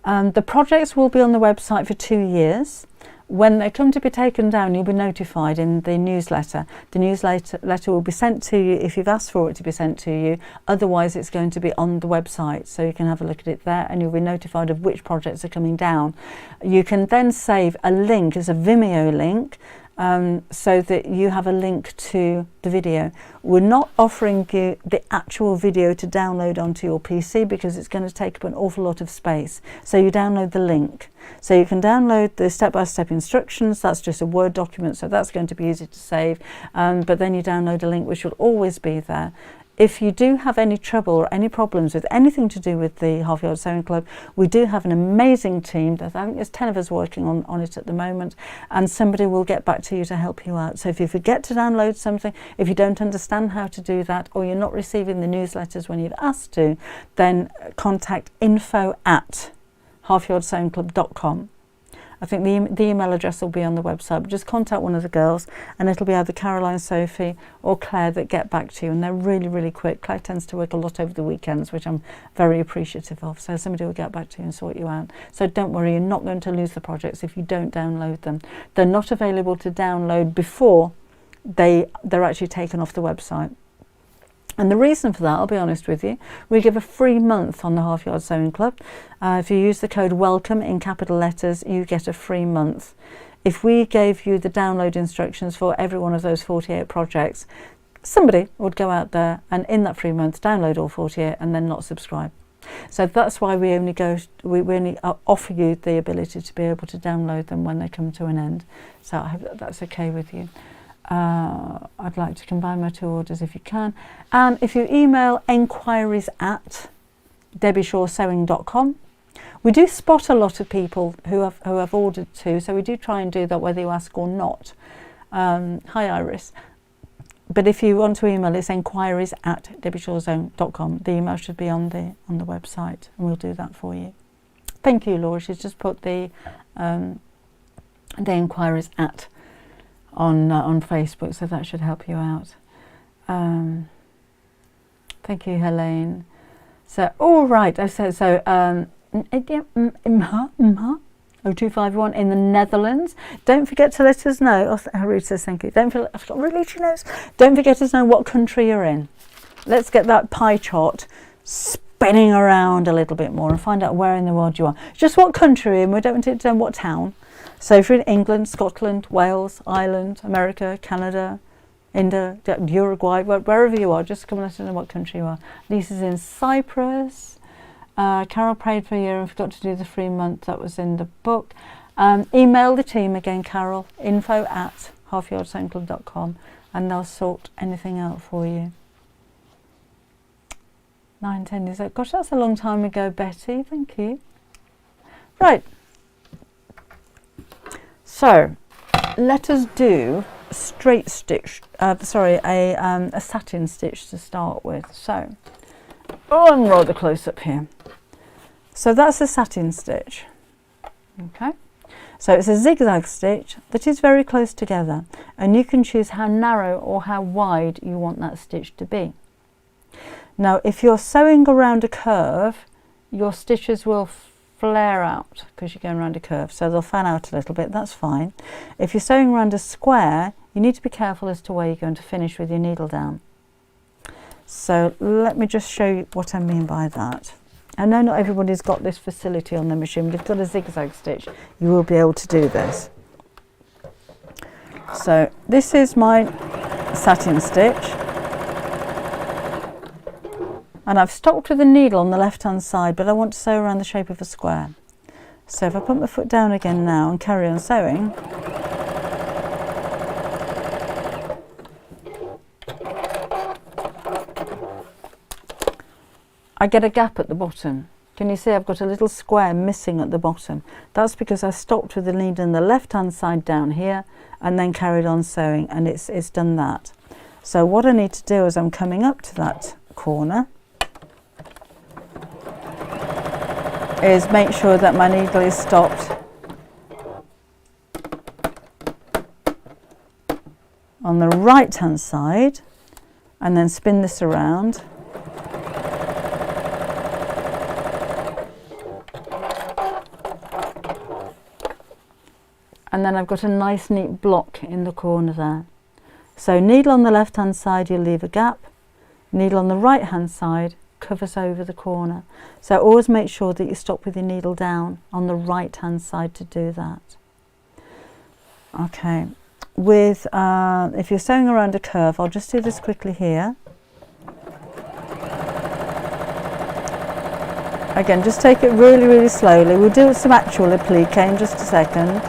The projects will be on the website for 2 years. When they come to be taken down, you'll be notified in the newsletter. The newsletter will be sent to you if you've asked for it to be sent to you. Otherwise, it's going to be on the website, so you can have a look at it there, and you'll be notified of which projects are coming down. You can then save a link as a Vimeo link, so that you have a link to the video. We're not offering you the actual video to download onto your PC because it's going to take up an awful lot of space. So you download the link. So you can download the step-by-step instructions. That's just a Word document, so that's going to be easy to save. But then you download a link which will always be there. If you do have any trouble or any problems with anything to do with the Half Yard Sewing Club, we do have an amazing team. I think there's 10 of us working on it at the moment, and somebody will get back to you to help you out. So if you forget to download something, if you don't understand how to do that, or you're not receiving the newsletters when you've asked to, then contact info@halfyardsewingclub.com. I think the email address will be on the website, but just contact one of the girls and it'll be either Caroline, Sophie or Claire that get back to you, and they're really, really quick. Claire tends to work a lot over the weekends, which I'm very appreciative of, so somebody will get back to you and sort you out. So don't worry, you're not going to lose the projects if you don't download them. They're not available to download before they're actually taken off the website. And the reason for that, I'll be honest with you, we give a free month on the Half Yard Sewing Club. If you use the code WELCOME in capital letters, you get a free month. If we gave you the download instructions for every one of those 48 projects, somebody would go out there and in that free month download all 48 and then not subscribe. So that's why we only offer you the ability to be able to download them when they come to an end. So I hope that that's okay with you. I'd like to combine my 2 orders if you can. And if you email enquiries@debbieshawsewing.com, we do spot a lot of people who have ordered too, so we do try and do that whether you ask or not. Hi Iris. But if you want to email, it's enquiries@debbieshawsewing.com. The email should be on the website, and we'll do that for you. Thank you, Laura. She's just put the enquiries at on Facebook, so that should help you out. Thank you, Helene. So, all right. So 0251 in the Netherlands. Don't forget to let us know. Oh, Ruth says thank you. I've got really notes. Don't forget to know what country you're in. Let's get that pie chart spinning around a little bit more and find out where in the world you are. Just what country you're in. We don't want to know what town. So if you're in England, Scotland, Wales, Ireland, America, Canada, India, Uruguay, wherever you are, just come and let us know what country you are. Lisa's in Cyprus. Carol prayed for a year and forgot to do the 3 month. That was in the book. Email the team again, Carol, info@halfyardsewingclub.com, and they'll sort anything out for you. 9-10 years old. Gosh, that's a long time ago, Betty. Thank you. Right. So, let us do a straight stitch. A satin stitch to start with. So, I'm rather close up here. So that's a satin stitch. Okay. So it's a zigzag stitch that is very close together, and you can choose how narrow or how wide you want that stitch to be. Now, if you're sewing around a curve, your stitches will flare out because you're going around a curve, so they'll fan out a little bit. That's fine. If you're sewing around a square, you need to be careful as to where you're going to finish with your needle down. So let me just show you what I mean by that. I know not everybody's got this facility on the machine, but if you've got a zigzag stitch, you will be able to do this. So this is my satin stitch, and I've stopped with the needle on the left hand side, but I want to sew around the shape of a square. So if I put my foot down again now and carry on sewing, I get a gap at the bottom. Can you see I've got a little square missing at the bottom? That's because I stopped with the needle on the left hand side down here and then carried on sewing, and it's done that. So what I need to do is I'm coming up to that corner is make sure that my needle is stopped on the right hand side, and then spin this around. And then I've got a nice neat block in the corner there. So needle on the left hand side, you'll leave a gap. Needle on the right hand side covers over the corner. So always make sure that you stop with your needle down on the right hand side to do that. Okay, with if you're sewing around a curve, I'll just do this quickly here. Again, just take it really, really slowly. We'll do some actual applique in just a second.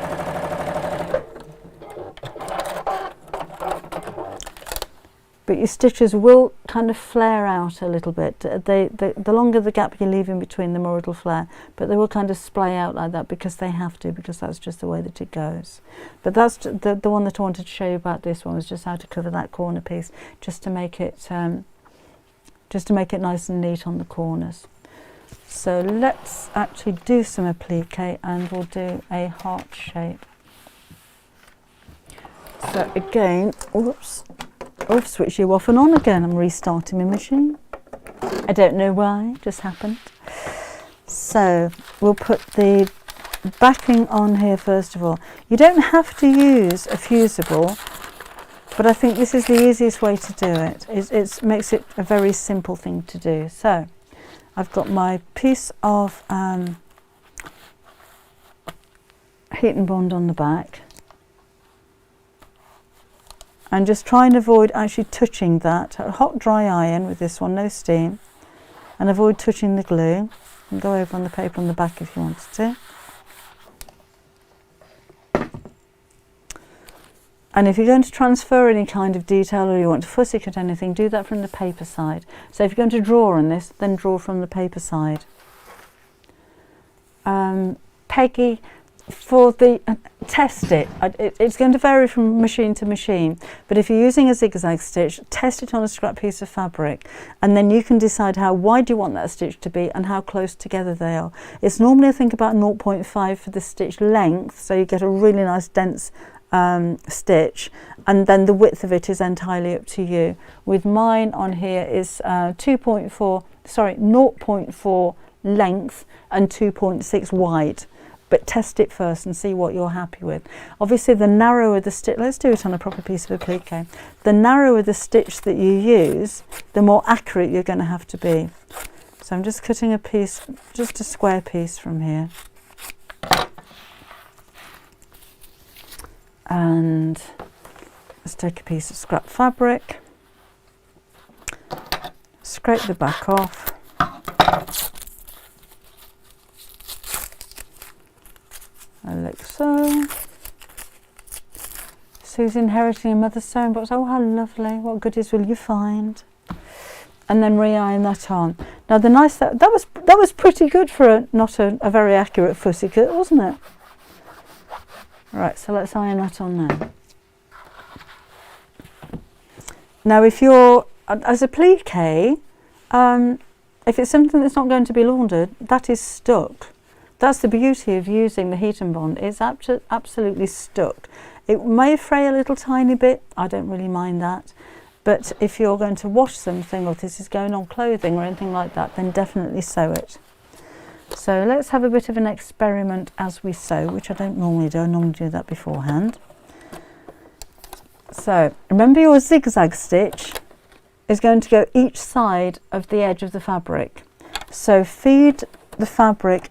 But your stitches will kind of flare out a little bit. The longer the gap you leave in between, the more it'll flare. But they will kind of splay out like that because they have to, because that's just the way that it goes. But that's the one that I wanted to show you about this one, was just how to cover that corner piece, just to make it nice and neat on the corners. So let's actually do some applique, and we'll do a heart shape. So again, oops. I've switched you off and on again. I'm restarting my machine. I don't know why, it just happened. So we'll put the backing on here first of all. You don't have to use a fusible, but I think this is the easiest way to do it. It makes it a very simple thing to do. So I've got my piece of heat and bond on the back. And just try and avoid actually touching that. A hot dry iron with this one, no steam. and avoid touching the glue. And go over on the paper on the back if you wanted to. And if you're going to transfer any kind of detail or you want to fussy cut anything, do that from the paper side. So if you're going to draw on this, then draw from the paper side. Peggy, for the test it's going to vary from machine to machine, but if you're using a zigzag stitch, test it on a scrap piece of fabric, and then you can decide how wide you want that stitch to be and how close together they are. It's normally, I think, about 0.5 for the stitch length, so you get a really nice dense stitch, and then the width of it is entirely up to you. With mine on here is 0.4 length and 2.6 wide. But test it first and see what you're happy with. Obviously, the narrower the stitch, let's do it on a proper piece of applique. The narrower the stitch that you use, the more accurate you're going to have to be. So I'm just cutting a piece, just a square piece from here. And let's take a piece of scrap fabric, scrape the back off. Like so. Sue's inheriting a mother's sewing box. Oh, how lovely. What goodies will you find? And then re-iron that on. Now the nice, that was pretty good for not a very accurate fussy cut, wasn't it? Right, so let's iron that on now. Now if you're, as a applique, if it's something that's not going to be laundered, that is stuck. That's the beauty of using the heat and bond. It's absolutely stuck. It may fray a little tiny bit. I don't really mind that. But if you're going to wash something, or this is going on clothing or anything like that, then definitely sew it. So let's have a bit of an experiment as we sew, which I don't normally do. I normally do that beforehand. So remember, your zigzag stitch is going to go each side of the edge of the fabric. So feed the fabric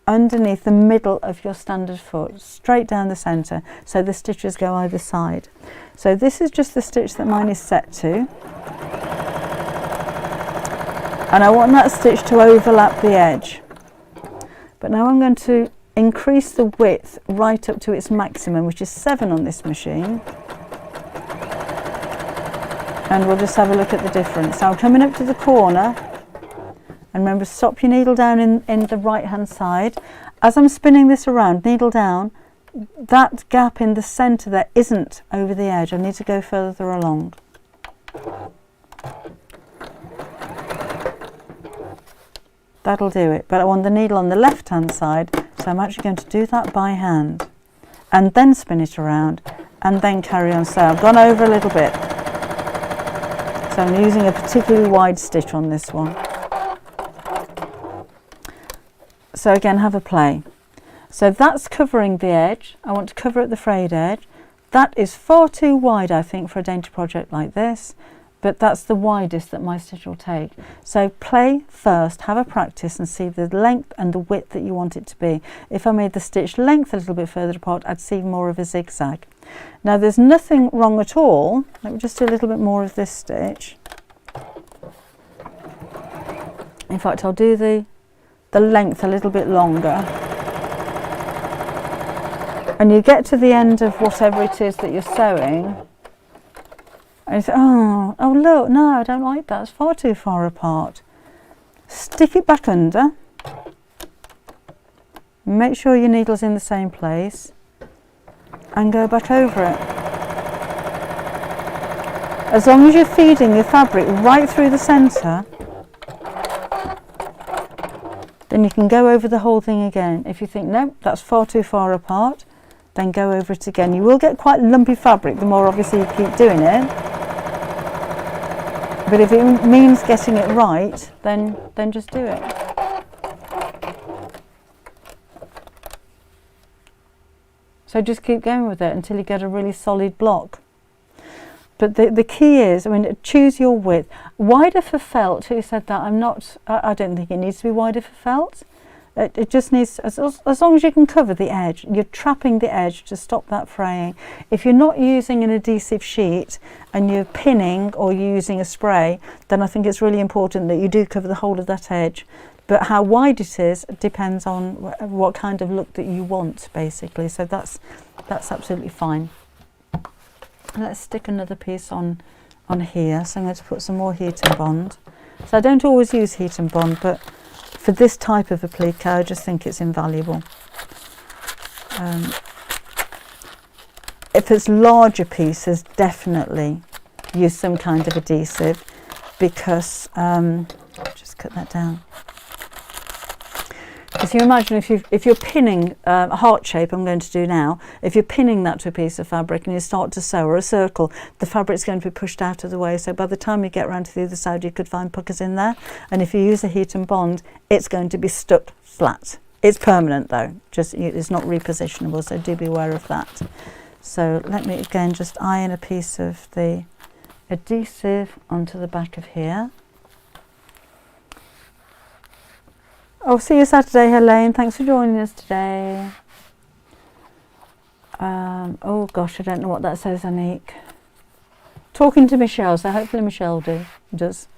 underneath the middle of your standard foot, straight down the centre, so the stitches go either side. So this is just the stitch that mine is set to, and I want that stitch to overlap the edge. But now I'm going to increase the width right up to its maximum, which is 7 on this machine, and we'll just have a look at the difference. Now I'm coming up to the corner. And remember, stop your needle down in the right hand side. As I'm spinning this around, needle down, that gap in the centre there isn't over the edge. I need to go further along. That'll do it. But I want the needle on the left hand side, so I'm actually going to do that by hand. And then spin it around, and then carry on. So I've gone over a little bit. So I'm using a particularly wide stitch on this one. So again, have a play. So that's covering the edge. I want to cover at the frayed edge. That is far too wide, I think, for a dainty project like this, but that's the widest that my stitch will take. So play first, have a practice and see the length and the width that you want it to be. If I made the stitch length a little bit further apart, I'd see more of a zigzag. Now there's nothing wrong at all. Let me just do a little bit more of this stitch. In fact, I'll do the length a little bit longer, and you get to the end of whatever it is that you're sewing and you say, oh look, no, I don't like that, it's far too far apart. Stick it back under, make sure your needle's in the same place, and go back over it. As long as you're feeding your fabric right through the centre, then you can go over the whole thing again. If you think, no, that's far too far apart, then go over it again. You will get quite lumpy fabric the more obviously you keep doing it. But if it means getting it right, then just do it. So just keep going with it until you get a really solid block. But the key is, I mean, choose your width. Wider for felt, who said that? I don't think it needs to be wider for felt. It just needs, as long as you can cover the edge, you're trapping the edge to stop that fraying. If you're not using an adhesive sheet and you're pinning or using a spray, then I think it's really important that you do cover the whole of that edge. But how wide it is depends on what kind of look that you want, basically. So that's absolutely fine. Let's stick another piece on here. So I'm going to put some more heat and bond. So I don't always use heat and bond, but for this type of applique, I just think it's invaluable. If it's larger pieces, definitely use some kind of adhesive, because just cut that down. If you imagine if you're pinning a heart shape, I'm going to do now, if you're pinning that to a piece of fabric and you start to sew, or a circle, the fabric's going to be pushed out of the way, so by the time you get around to the other side you could find puckers in there, and if you use a heat and bond it's going to be stuck flat. It's permanent though, just it's not repositionable, so do be aware of that. So let me again just iron a piece of the adhesive onto the back of here. Oh, see you Saturday, Helene. Thanks for joining us today. Oh gosh, I don't know what that says, Anique. Talking to Michelle, so hopefully Michelle does.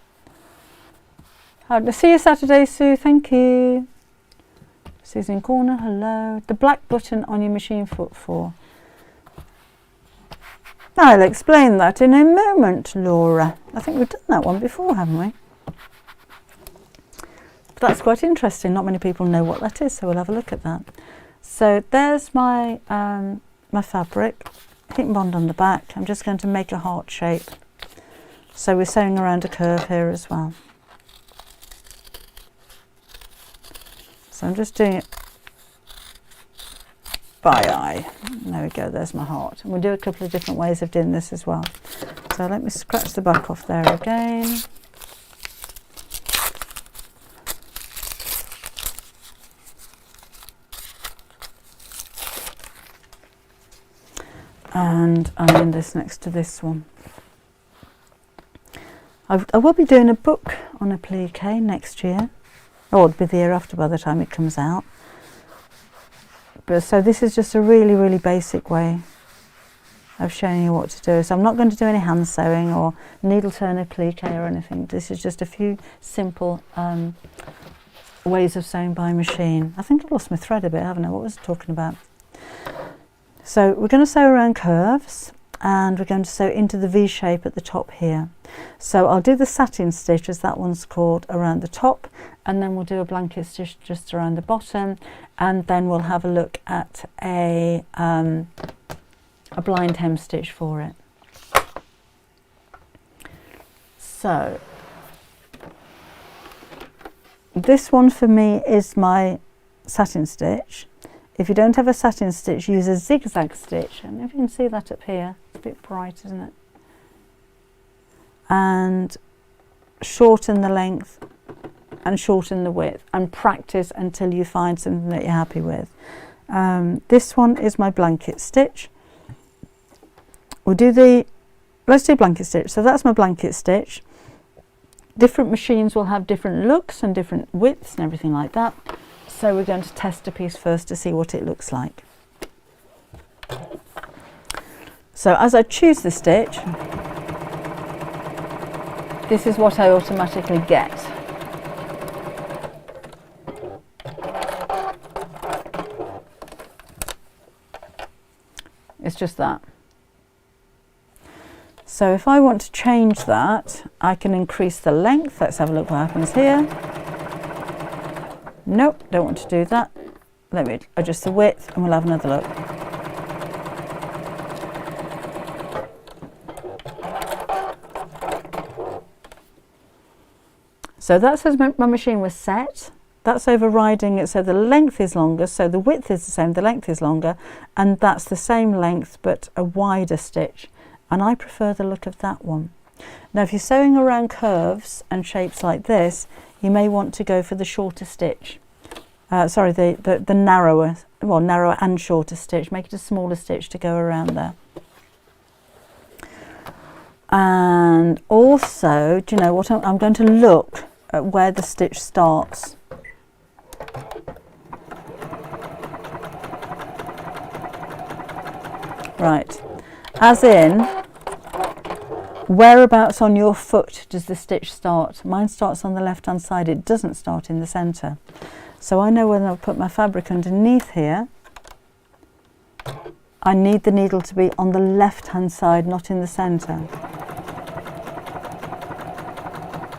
See you Saturday, Sue. Thank you. Susan Corner, hello. The black button on your machine foot for. I'll explain that in a moment, Laura. I think we've done that one before, haven't we? That's quite interesting. Not many people know what that is, so we'll have a look at that. So there's my my fabric, heat and bond on the back. I'm just going to make a heart shape. So we're sewing around a curve here as well. So I'm just doing it by eye. There we go, there's my heart. And we'll do a couple of different ways of doing this as well. So let me scratch the back off there again. And I'm in this next to this one. I will be doing a book on applique next year, or it'll be the year after by the time it comes out. But so this is just a really, really basic way of showing you what to do. So I'm not going to do any hand sewing or needle turn applique or anything. This is just a few simple ways of sewing by machine. I think I've lost my thread a bit, haven't I? What was I talking about? So we're going to sew around curves, and we're going to sew into the V shape at the top here. So I'll do the satin stitch, as that one's called, around the top, and then we'll do a blanket stitch just around the bottom, and then we'll have a look at a blind hem stitch for it. So this one for me is my satin stitch. If you don't have a satin stitch, use a zigzag stitch. I don't know if you can see that up here. It's a bit bright, isn't it? And shorten the length and shorten the width, and practice until you find something that you're happy with. This one is my blanket stitch. Let's do blanket stitch. So that's my blanket stitch. Different machines will have different looks and different widths and everything like that. So we're going to test a piece first to see what it looks like. So as I choose the stitch, this is what I automatically get. It's just that. So if I want to change that, I can increase the length. Let's have a look what happens here. Nope, don't want to do that. Let me adjust the width and we'll have another look. So that says my machine was set. That's overriding it, so the length is longer, so the width is the same, the length is longer, and that's the same length but a wider stitch. And I prefer the look of that one. Now if you're sewing around curves and shapes like this, you may want to go for the shorter stitch. Sorry, the narrower, well, narrower and shorter stitch. Make it a smaller stitch to go around there. And also, do you know what? I'm going to look at where the stitch starts. Right, as in, whereabouts on your foot does the stitch start? Mine starts on the left hand side, it doesn't start in the centre. So I know when I put my fabric underneath here, I need the needle to be on the left hand side, not in the centre.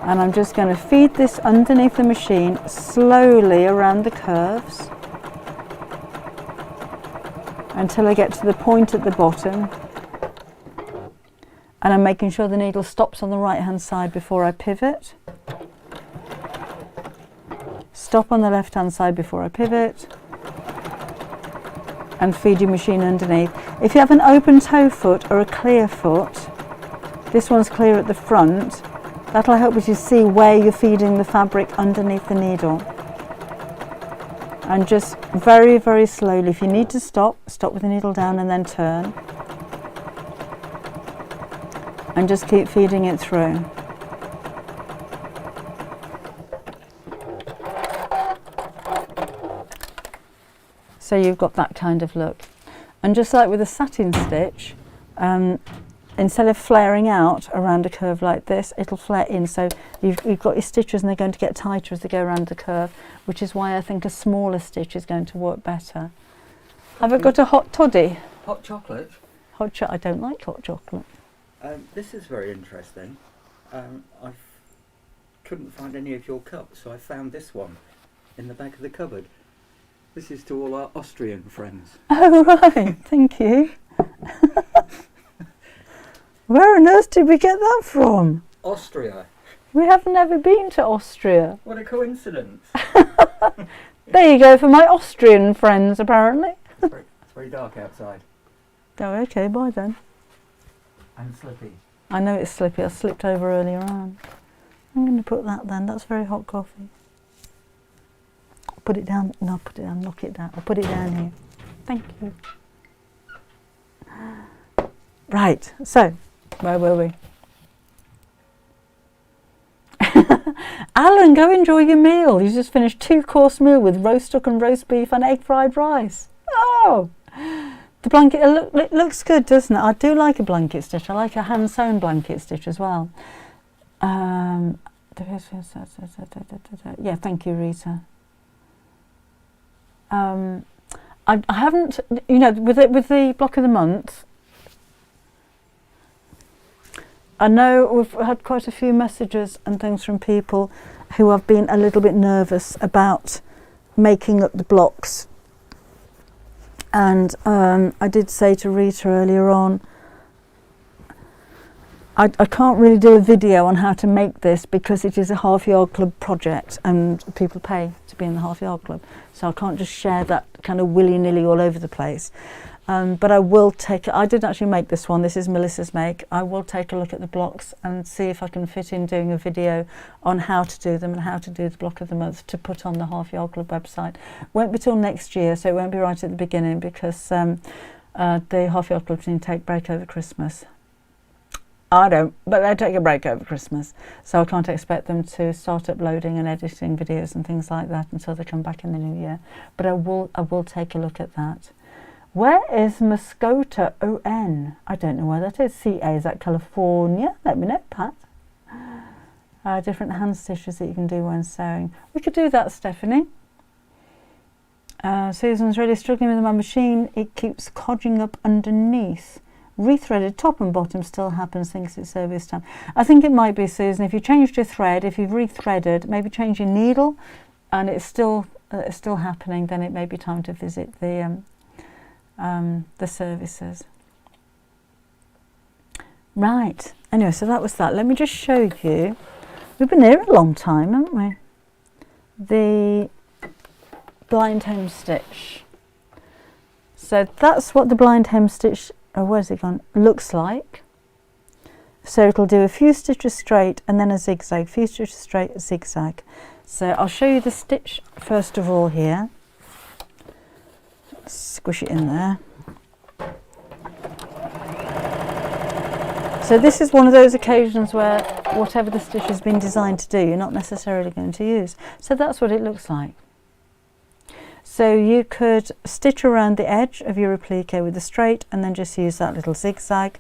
And I'm just going to feed this underneath the machine slowly around the curves until I get to the point at the bottom. And I'm making sure the needle stops on the right hand side before I pivot. Stop on the left hand side before I pivot. And feed your machine underneath. If you have an open toe foot or a clear foot, this one's clear at the front, that'll help you to see where you're feeding the fabric underneath the needle. And just very, very slowly, if you need to stop, stop with the needle down and then turn. And just keep feeding it through. So you've got that kind of look. And just like with a satin stitch, instead of flaring out around a curve like this, it'll flare in. So you've got your stitches and they're going to get tighter as they go around the curve, which is why I think a smaller stitch is going to work better. Have I got a hot toddy? Hot chocolate? I don't like hot chocolate. This is very interesting. I couldn't find any of your cups, so I found this one in the back of the cupboard. This is to all our Austrian friends. Oh right, thank you. Where on earth did we get that from? Austria. We have never been to Austria. What a coincidence. There you go for my Austrian friends, apparently. It's very dark outside. Oh, okay, bye then. And slippy. I know it's slippy, I slipped over earlier on. I'm going to put that then, that's very hot coffee. Put it down, no, put it down, knock it down. I'll put it down here. Thank you. Right, so, where were we? Alan, go enjoy your meal. You just finished 2-course meal with roast duck and roast beef and egg fried rice. Oh! The blanket, it looks good, doesn't it? I do like a blanket stitch. I like a hand-sewn blanket stitch as well. Yeah, thank you, Rita. I haven't, you know, with the block of the month, I know we've had quite a few messages and things from people who have been a little bit nervous about making up the blocks. And I did say to Rita earlier on, I can't really do a video on how to make this because it is a half yard club project and people pay to be in the half yard club. So I can't just share that kind of willy-nilly all over the place. But I will take, I did actually make this one, this is Melissa's make. I will take a look at the blocks and see if I can fit in doing a video on how to do them and how to do the block of the month to put on the Half Yard Club website. Won't be till next year, so it won't be right at the beginning because the Half Yard Club team take break over Christmas. I don't, but they take a break over Christmas, so I can't expect them to start uploading and editing videos and things like that until they come back in the new year. But I will take a look at that. Where is Muscota ON? I don't know where that is. CA, is that California? Let me know, Pat. Different hand stitches that you can do when sewing. We could do that, Stephanie. Susan's really struggling with my machine. It keeps codging up underneath. Rethreaded top and bottom still happens, thinks it's service time. I think it might be, Susan, if you changed your thread, if you've rethreaded, maybe change your needle and it's still happening, then it may be time to visit the services. Right, anyway, so that was that. Let me just show you, we've been here a long time, haven't we? The blind hem stitch. So that's what the blind hem stitch, oh where's it gone, looks like. So it'll do a few stitches straight and then a zigzag, few stitches straight, a zigzag. So I'll show you the stitch first of all here. Squish it in there. So this is one of those occasions where whatever the stitch has been designed to do, you're not necessarily going to use. So that's what it looks like. So you could stitch around the edge of your applique with the straight and then just use that little zigzag.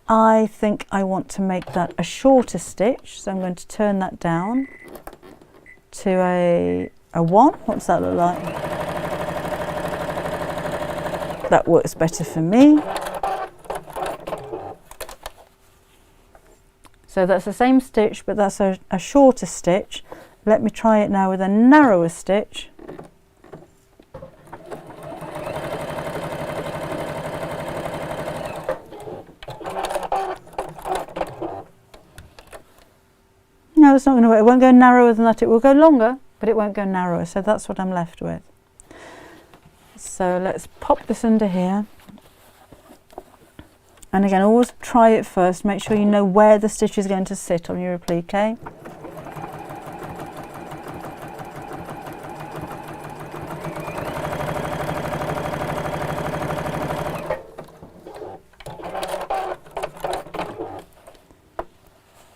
I think I want to make that a shorter stitch, so I'm going to turn that down to a 1. What's that look like? That works better for me. So that's the same stitch, but that's a shorter stitch. Let me try it now with a narrower stitch. No, it's not going to work. It won't go narrower than that. It will go longer, but it won't go narrower. So that's what I'm left with. So let's pop this under here. And again, always try it first. Make sure you know where the stitch is going to sit on your applique.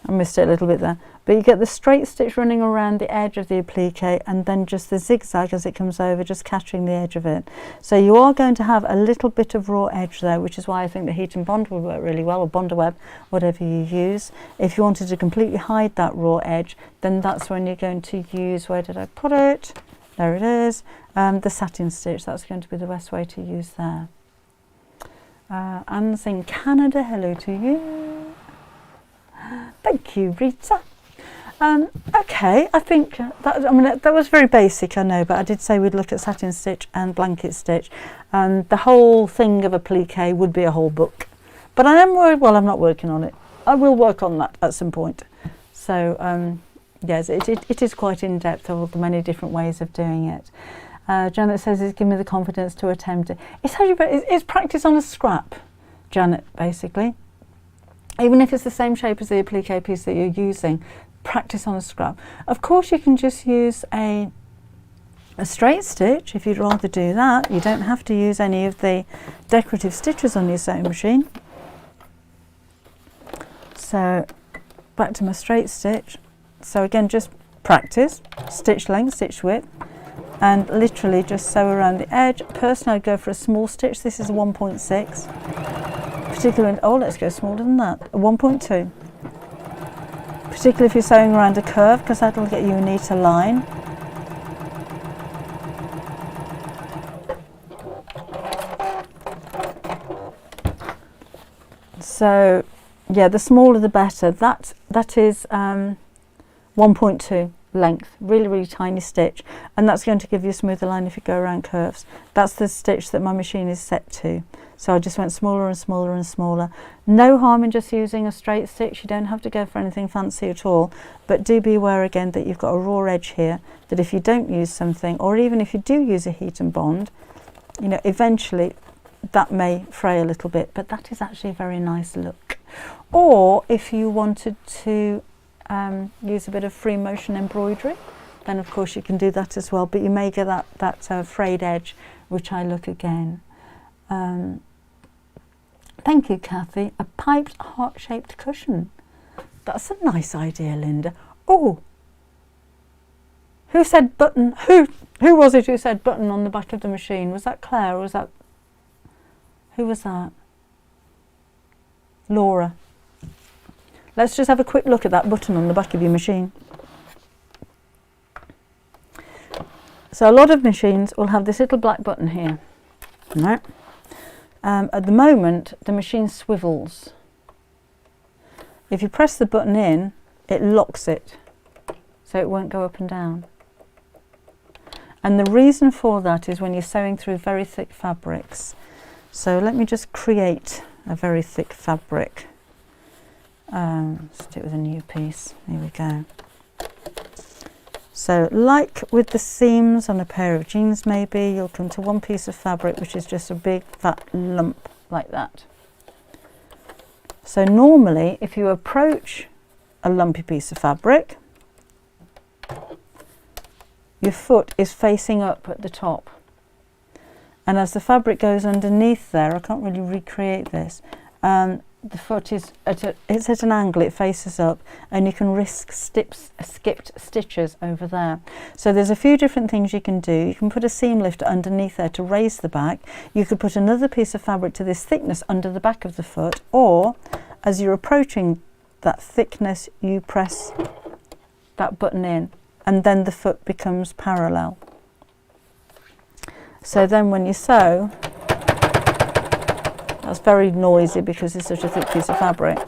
I missed it a little bit there. But you get the straight stitch running around the edge of the applique and then just the zigzag as it comes over, just catching the edge of it. So you are going to have a little bit of raw edge there, which is why I think the heat and bond would work really well, or Bondaweb, whatever you use. If you wanted to completely hide that raw edge, then that's when you're going to use, where did I put it? There it is, the satin stitch. That's going to be the best way to use there. Anne's in Canada, hello to you. Thank you, Rita. Okay, I think that was very basic, I know, but I did say we'd look at satin stitch and blanket stitch, and the whole thing of applique would be a whole book. But I am worried, well, I'm not working on it. I will work on that at some point. So yes, it is quite in depth, all the many different ways of doing it. Janet says it's given me the confidence to attempt it. It's practice on a scrap, Janet, basically. Even if it's the same shape as the applique piece that you're using, practice on a scrap. Of course, you can just use a straight stitch if you'd rather do that. You don't have to use any of the decorative stitches on your sewing machine. So back to my straight stitch. So again, just practice, stitch length, stitch width, and literally just sew around the edge. Personally, I'd go for a small stitch. This is a 1.6. Particularly, oh, let's go smaller than that, a 1.2. Particularly if you're sewing around a curve, because that'll get you a neater line. So, yeah, the smaller the better. That is 1.2 length, really, really tiny stitch, and that's going to give you a smoother line if you go around curves. That's the stitch that my machine is set to. So I just went smaller and smaller and smaller. No harm in just using a straight stitch. You don't have to go for anything fancy at all, but do be aware again that you've got a raw edge here, that if you don't use something, or even if you do use a heat and bond, you know, eventually that may fray a little bit, but that is actually a very nice look. Or if you wanted to use a bit of free motion embroidery, then of course you can do that as well, but you may get that frayed edge, which I look again. Thank you, Kathy. A piped heart-shaped cushion. That's a nice idea, Linda. Oh, who said button? Who was it who said button on the back of the machine? Was that Claire or was that, who was that? Laura. Let's just have a quick look at that button on the back of your machine. So a lot of machines will have this little black button here. Right. At the moment, the machine swivels. If you press the button in, it locks it, so it won't go up and down. And the reason for that is when you're sewing through very thick fabrics. So let me just create a very thick fabric. Let's do it with a new piece. Here we go. So like with the seams on a pair of jeans, maybe you'll come to one piece of fabric which is just a big fat lump like that. So normally if you approach a lumpy piece of fabric, your foot is facing up at the top, and as the fabric goes underneath there, I can't really recreate this, the foot is it's at an angle, it faces up, and you can risk skipped stitches over there. So there's a few different things you can do. You can put a seam lifter underneath there to raise the back. You could put another piece of fabric to this thickness under the back of the foot, or as you're approaching that thickness, you press that button in, and then the foot becomes parallel. So then when you sew, that's very noisy because it's such a thick piece of fabric,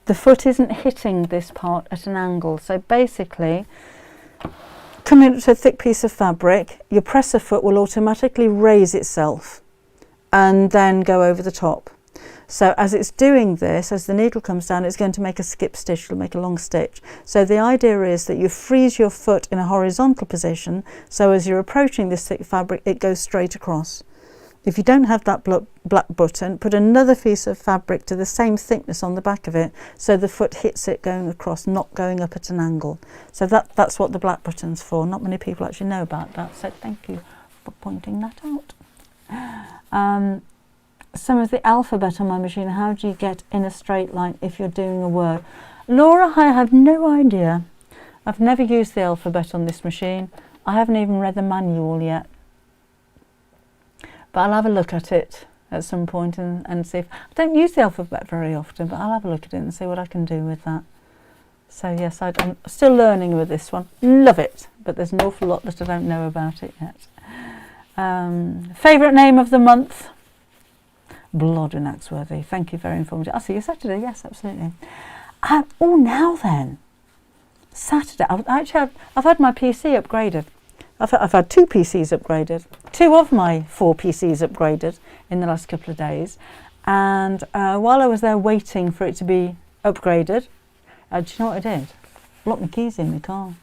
the foot isn't hitting this part at an angle. So basically, coming to a thick piece of fabric, your presser foot will automatically raise itself and then go over the top. So as it's doing this, as the needle comes down, it's going to make a skip stitch, it'll make a long stitch. So the idea is that you freeze your foot in a horizontal position, so as you're approaching this thick fabric, it goes straight across. If you don't have that black button, put another piece of fabric to the same thickness on the back of it, so the foot hits it going across, not going up at an angle. So that's what the black button's for. Not many people actually know about that, so thank you for pointing that out. Some of the alphabet on my machine, how do you get in a straight line if you're doing a word? Laura, I have no idea. I've never used the alphabet on this machine. I haven't even read the manual yet. But I'll have a look at it at some point and see if... I don't use the alphabet very often, but I'll have a look at it and see what I can do with that. So yes, I'm still learning with this one. Love it, but there's an awful lot that I don't know about it yet. Favourite name of the month? Blood and Axworthy. Thank you, very informative. I'll see you Saturday. Yes, absolutely. Oh, now then. Saturday. I've had my PC upgraded. I've had 2 PCs upgraded. 2 of my 4 PCs upgraded in the last couple of days. And while I was there waiting for it to be upgraded, do you know what I did? Locked my keys in my car.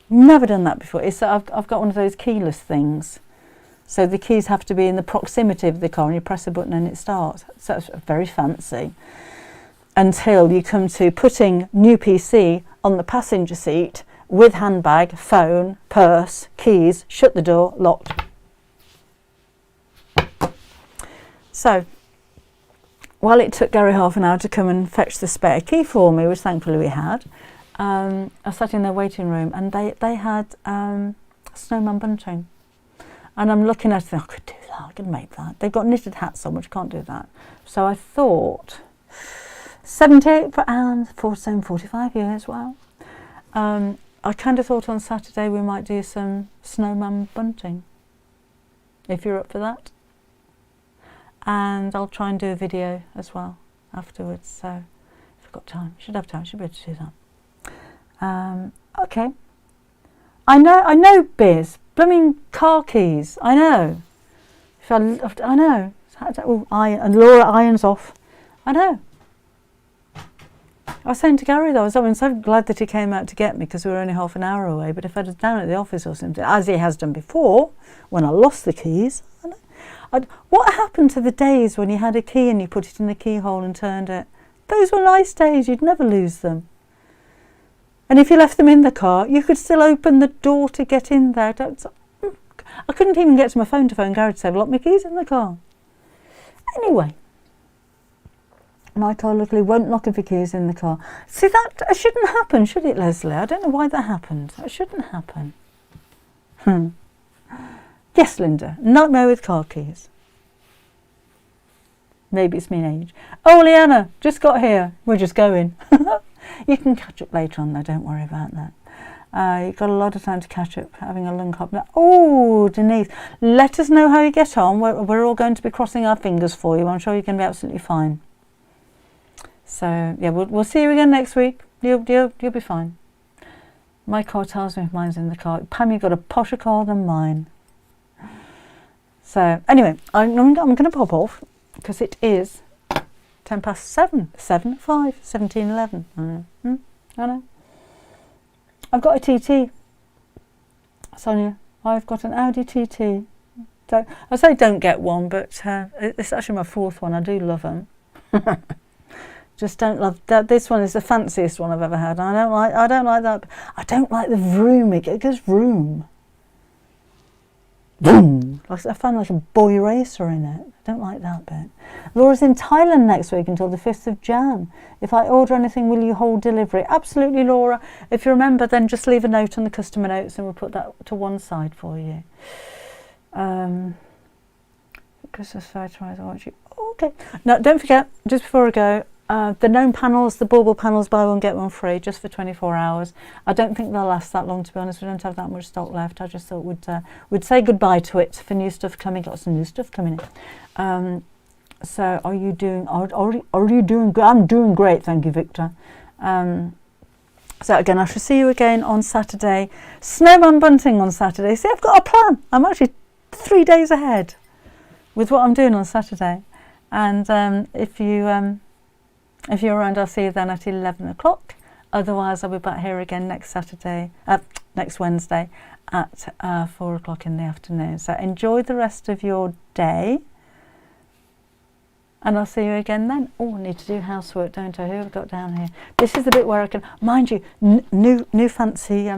Never done that before. I've got one of those keyless things. So the keys have to be in the proximity of the car, and you press a button and it starts. So it's very fancy. Until you come to putting new PC on the passenger seat with handbag, phone, purse, keys, shut the door, locked. So while it took Gary half an hour to come and fetch the spare key for me, which thankfully we had, I sat in their waiting room, and they had snowman bunting. And I'm looking at it, I could do that, I could make that. They've got knitted hats on, which can't do that. So I thought, 78 and 45 years, wow. I kind of thought on Saturday we might do some snowman bunting, if you're up for that. And I'll try and do a video as well afterwards. So if I've got time, should have time, should be able to do that. Okay. I know Biz. Blooming car keys, I know. I know. And Laura irons off. I know. I was saying to Gary though, I'm so glad that he came out to get me because we were only half an hour away. But if I'd have down at the office or something, as he has done before, when I lost the keys, what happened to the days when you had a key and you put it in the keyhole and turned it? Those were nice days. You'd never lose them. And if you left them in the car, you could still open the door to get in there. I couldn't even get to my phone to phone Gary to say, I've locked my keys in the car. Anyway, my car luckily won't lock if your keys in the car. See, that shouldn't happen, should it, Leslie? I don't know why that happened. That shouldn't happen. Yes, Linda, nightmare with car keys. Maybe it's me age. Oh, Leanna, just got here. We're just going. You can catch up later on though, don't worry about that. You've got a lot of time to catch up, having a lung hop. Oh, Denise, let us know how you get on. We're all going to be crossing our fingers for you. I'm sure you can be absolutely fine. So, yeah, we'll see you again next week. You'll be fine. My car tells me if mine's in the car. Pam, you've got a posher car than mine. So, anyway, I'm going to pop off because it is 7 5, 17:11. I know. I've got a TT, Sonia. I've got an Audi TT. I say don't get one, but it's actually my 4th one. I do love them. Just don't love that. This one is the fanciest one I've ever had. I don't like that. I don't like the vroom. It goes vroom. boom. I found like a boy racer in it. I don't like that bit. Laura's in Thailand next week until the 5th of Jan. If I order anything, will you hold delivery? Absolutely, Laura. If you remember, then just leave a note on the customer notes and we'll put that to one side for you. Christmas fair tomorrow, I want you. Okay. Now, don't forget, just before I go, the gnome panels, the bauble panels, buy one get one free, just for 24 hours. I don't think they'll last that long, to be honest. We don't have that much stock left. I just thought we'd say goodbye to it for new stuff coming. Got some new stuff coming in. So, are you doing? Are you doing? I'm doing great, thank you, Victor. So again, I shall see you again on Saturday. Snowman bunting on Saturday. See, I've got a plan. I'm actually 3 days ahead with what I'm doing on Saturday. And if you're around, I'll see you then at 11 o'clock. Otherwise, I'll be back here again next Wednesday at 4 o'clock in the afternoon. So enjoy the rest of your day. And I'll see you again then. Oh, I need to do housework, don't I? Who have I got down here? This is the bit where I can, mind you, new fancy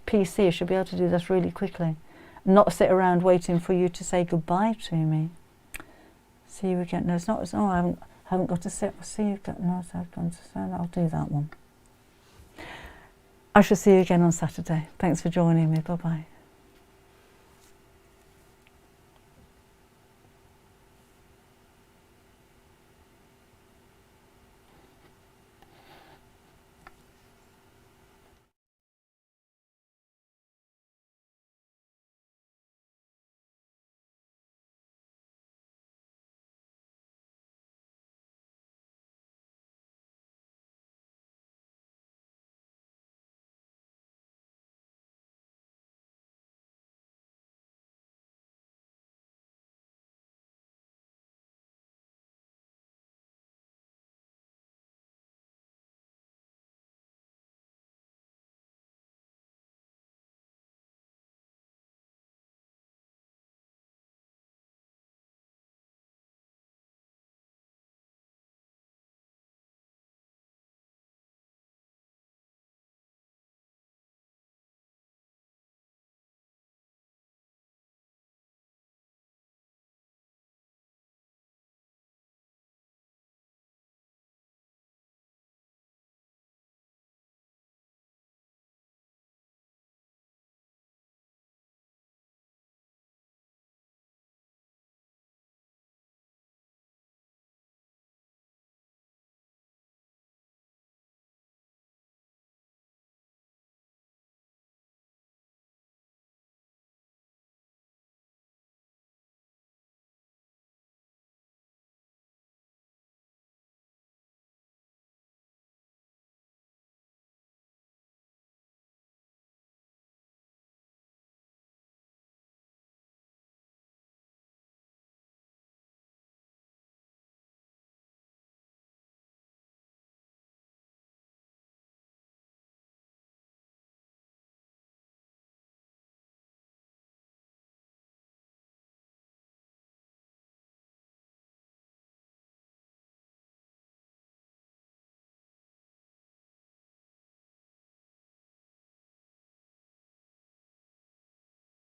PC. I should be able to do this really quickly. Not sit around waiting for you to say goodbye to me. See you again. No, it's not. Oh, I haven't got to sit. See you again. No, I've gone to say. I'll do that one. I shall see you again on Saturday. Thanks for joining me. Bye bye.